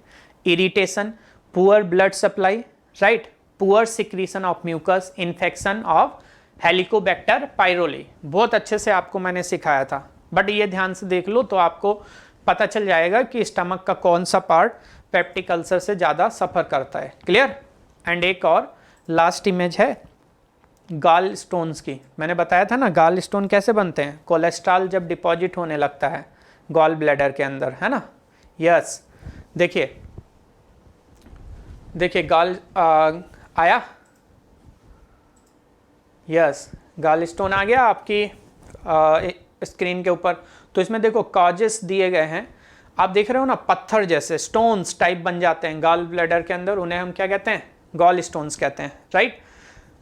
irritation, poor blood supply, right, poor secretion of mucus, infection of Helicobacter pylori. बहुत अच्छे से आपको मैंने सिखाया था, बट ये ध्यान से देख लो तो आपको पता चल जाएगा कि स्टमक का कौन सा पार्ट पेप्टिक अल्सर से ज़्यादा सफ़र करता है। क्लियर? एंड एक और लास्ट इमेज है गाल स्टोन्स की। मैंने बताया था ना गाल स्टोन कैसे बनते हैं, कोलेस्ट्रॉल जब डिपॉजिट होने लगता है गॉल ब्लैडर के अंदर, है ना। यस, देखिए देखिए गाल आया, यस, गाल स्टोन आ गया आपकी स्क्रीन के ऊपर। तो इसमें देखो कॉजेस दिए गए हैं, आप देख रहे हो ना, पत्थर जैसे स्टोन्स टाइप बन जाते हैं गाल ब्लैडर के अंदर, उन्हें हम क्या कहते हैं, गॉल स्टोन्स कहते हैं, राइट।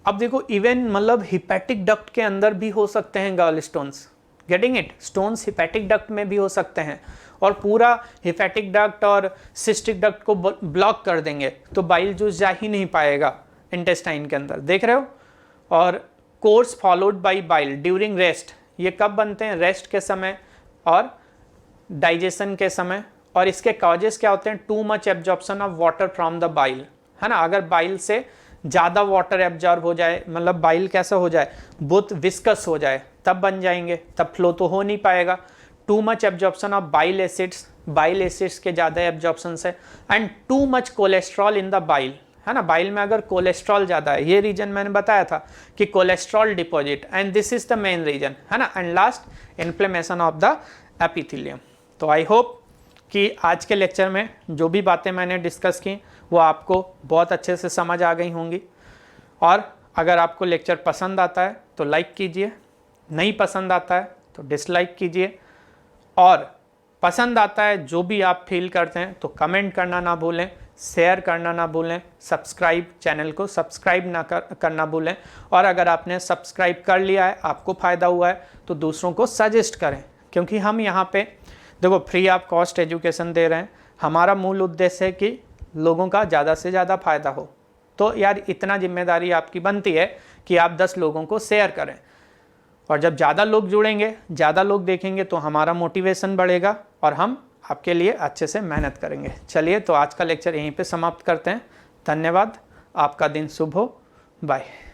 अब देखो इवन मतलब हिपैटिक डक्ट के अंदर भी हो सकते हैं gall stones, getting it, stones hepatic duct में भी हो सकते हैं, और पूरा हिपैटिक डक्ट और सिस्टिक डक्ट को ब्लॉक कर देंगे तो बाइल जूस जा ही नहीं पाएगा इंटेस्टाइन के अंदर, देख रहे हो। और course followed by bile during rest, ये कब बनते हैं, रेस्ट के समय और डाइजेशन के समय। और इसके कॉजेस क्या होते हैं, too much absorption of water from the bile, है ना। अगर बाइल से ज़्यादा वाटर एब्जॉर्ब हो जाए, मतलब बाइल कैसा हो जाए, बहुत विस्कस हो जाए, तब बन जाएंगे, तब फ्लो तो हो नहीं पाएगा। Too much absorption of bile acids के ज़्यादा एब्जॉर्प्शन से, and too much cholesterol in the bile, है ना। बाइल में अगर कोलेस्ट्रॉल ज़्यादा है, ये रीजन मैंने बताया था कि cholesterol deposit, and this is the main reason, है ना। And last inflammation of the epithelium. तो आई होप कि आज के लेक्चर में जो भी बातें मैंने डिस्कस की वो आपको बहुत अच्छे से समझ आ गई होंगी। और अगर आपको लेक्चर पसंद आता है तो लाइक कीजिए, नहीं पसंद आता है तो डिसलाइक कीजिए, और पसंद आता है, जो भी आप फील करते हैं, तो कमेंट करना ना भूलें, शेयर करना ना भूलें, चैनल को सब्सक्राइब ना करना भूलें। और अगर आपने सब्सक्राइब कर लिया है, आपको फ़ायदा हुआ है, तो दूसरों को सजेस्ट करें, क्योंकि हम यहाँ पे देखो फ्री ऑफ कॉस्ट एजुकेशन दे रहे हैं। हमारा मूल उद्देश्य है कि लोगों का ज़्यादा से ज़्यादा फ़ायदा हो। तो यार इतना जिम्मेदारी आपकी बनती है कि आप 10 लोगों को शेयर करें, और जब ज़्यादा लोग जुड़ेंगे, ज़्यादा लोग देखेंगे, तो हमारा मोटिवेशन बढ़ेगा और हम आपके लिए अच्छे से मेहनत करेंगे। चलिए, तो आज का लेक्चर यहीं पे समाप्त करते हैं। धन्यवाद, आपका दिन शुभ हो। बाय।